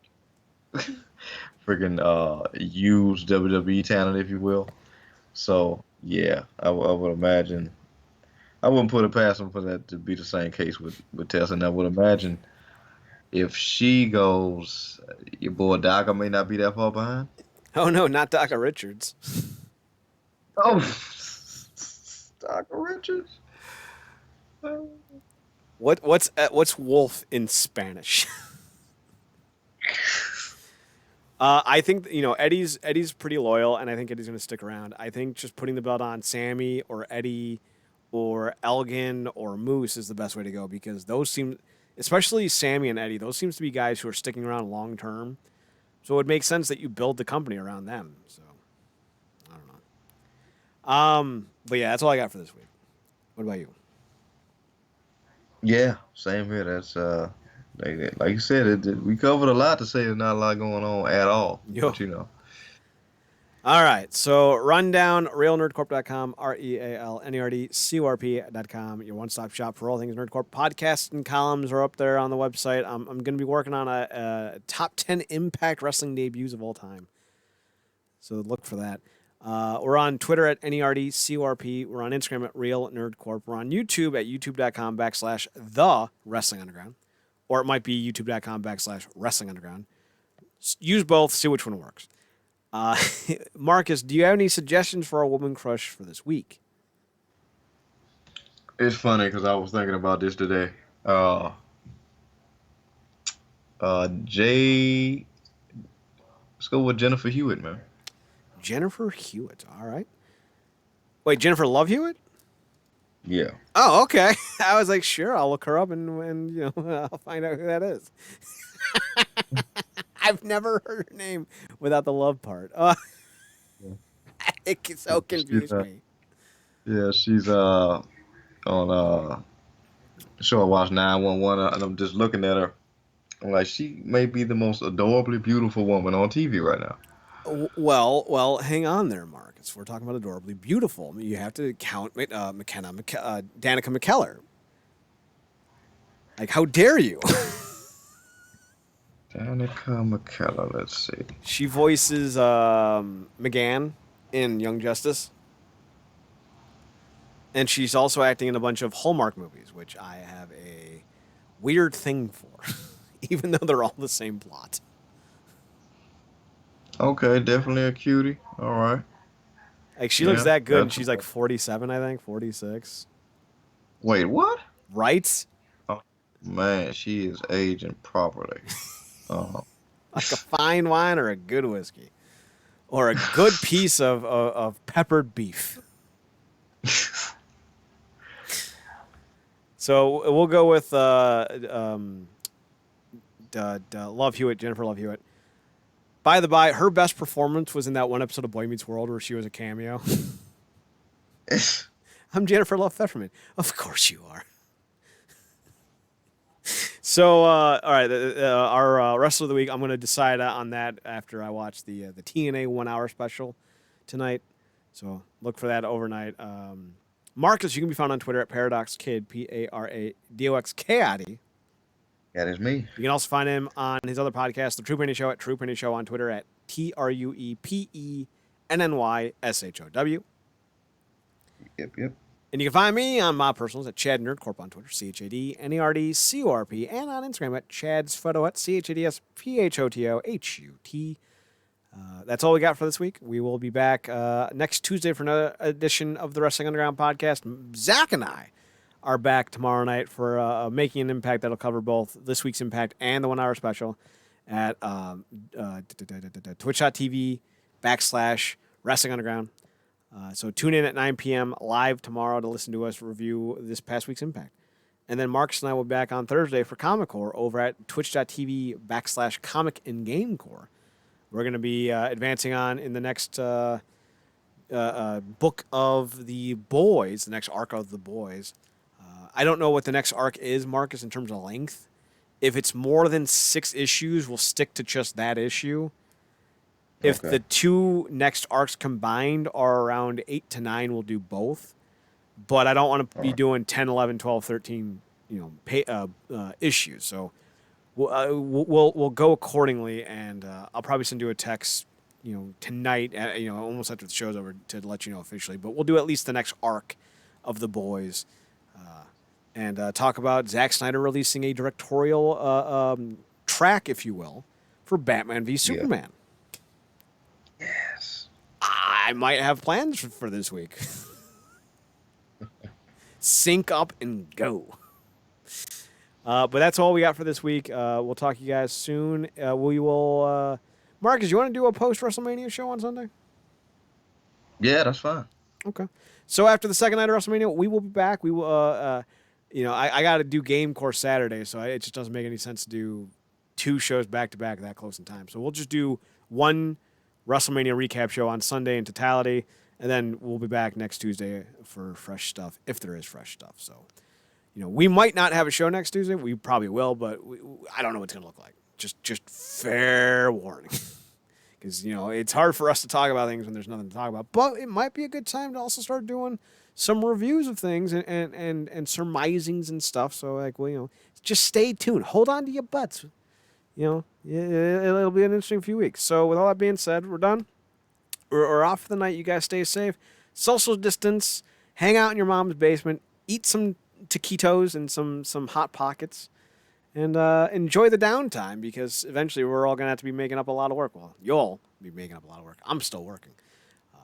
freaking used WWE talent, if you will. So yeah, I would imagine. I wouldn't put it past them for that to be the same case with Tessa. And I would imagine if she goes, your boy Daka may not be that far behind. Oh no, not Daka Richards. Oh, Daka Richards. What's wolf in Spanish? I think Eddie's pretty loyal, and I think Eddie's going to stick around. I think just putting the belt on Sammy or Eddie or Elgin or Moose is the best way to go because those seem, especially Sammy and Eddie, those seems to be guys who are sticking around long term. So it would make sense that you build the company around them. So I don't know. But yeah, that's all I got for this week. What about you? Yeah, same here. That's like you said, we covered a lot to say. There's not a lot going on at all. Yo, But All right, so rundown, realnerdcorp.com, RealNerdCorp.com, your one-stop shop for all things Nerdcorp. Podcasts and columns are up there on the website. I'm going to be working on a top 10 Impact Wrestling debuts of all time. So look for that. We're on Twitter at NERDCORP. We're on Instagram at Real Nerd Corp. We're on YouTube at youtube.com/The Wrestling Underground. Or it might be youtube.com/Wrestling Underground. Use both, see which one works. Marcus, do you have any suggestions for a woman crush for this week? It's funny because I was thinking about this today. Jay, let's go with Jennifer Hewitt, man. Jennifer Hewitt. All right. Wait, Jennifer Love Hewitt? Yeah. Oh, okay. I was like, sure, I'll look her up and I'll find out who that is. I've never heard her name without the love part. It so confused me. Yeah, she's on the show I watched 911, and I'm just looking at her. I'm like, she may be the most adorably beautiful woman on TV right now. Well, hang on there, Marcus. We're talking about adorably beautiful. I mean, you have to count Danica McKellar. Like, how dare you? Danica McKellar, let's see. She voices McGann in Young Justice. And she's also acting in a bunch of Hallmark movies, which I have a weird thing for, even though they're all the same plot. Okay, definitely a cutie. All right. Like, she looks that good, and she's like 47, I think, 46. Wait, what? Right? Oh, man, she is aging properly. Like a fine wine or a good whiskey. Or a good piece of peppered beef. So we'll go with Love Hewitt, Jennifer Love Hewitt. By the by, her best performance was in that one episode of Boy Meets World where she was a cameo. I'm Jennifer Love Pfefferman. Of course you are. So, all right, our wrestler of the week, I'm going to decide on that after I watch the TNA 1 hour special tonight. So look for that overnight. Marcus, you can be found on Twitter at ParadoxKid, ParadoxKid. That is me. You can also find him on his other podcast, The True Penny Show, at True Penny Show, on Twitter at TruePennyShow. Yep. And you can find me on my personals at Chad Nerdcorp on Twitter, ChadNerdCorp, and on Instagram at ChadsPhoto at ChadsphotoHut. That's all we got for this week. We will be back next Tuesday for another edition of the Wrestling Underground podcast. Zach and I are back tomorrow night for Making an Impact that'll cover both this week's Impact and the 1 hour special at twitch.tv/Wrestling Underground. So tune in at 9 p.m. live tomorrow to listen to us review this past week's Impact. And then Marcus and I will be back on Thursday for ComicCorp over at twitch.tv/Comic and GameCorp. We're going to be advancing on in the next book of the boys, the next arc of the boys. I don't know what the next arc is, Marcus, in terms of length. If it's more than 6 issues, we'll stick to just that issue. If the two next arcs combined are around 8 to 9, we'll do both. But I don't want to be doing 10, 11, 12, 13, issues. So we'll go accordingly, and I'll probably send you a text, tonight, almost after the show's over, to let you know officially. But we'll do at least the next arc of the boys, and talk about Zack Snyder releasing a directorial track, if you will, for Batman v Superman. Yes. I might have plans for this week. Sync up and go. But that's all we got for this week. We'll talk to you guys soon. We will. Marcus, you want to do a post-WrestleMania show on Sunday? Yeah, that's fine. Okay. So after the second night of WrestleMania, we will be back. We will. I got to do GameCorp Saturday, so it just doesn't make any sense to do 2 shows back to back that close in time. So we'll just do one WrestleMania recap show on Sunday in totality, and then we'll be back next Tuesday for fresh stuff, if there is fresh stuff. So, we might not have a show next Tuesday. We probably will, but I don't know what it's going to look like. Just fair warning. because it's hard for us to talk about things when there's nothing to talk about. But it might be a good time to also start doing some reviews of things and surmisings and stuff. So like, just stay tuned. Hold on to your butts. It'll be an interesting few weeks. So with all that being said, we're done. We're off for the night. You guys stay safe. Social distance. Hang out in your mom's basement. Eat some taquitos and some Hot Pockets. And enjoy the downtime, because eventually we're all going to have to be making up a lot of work. Well, you'll be making up a lot of work. I'm still working.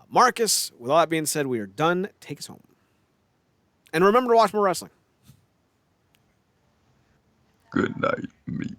Marcus, with all that being said, we are done. Take us home. And remember to watch more wrestling. Good night, meat.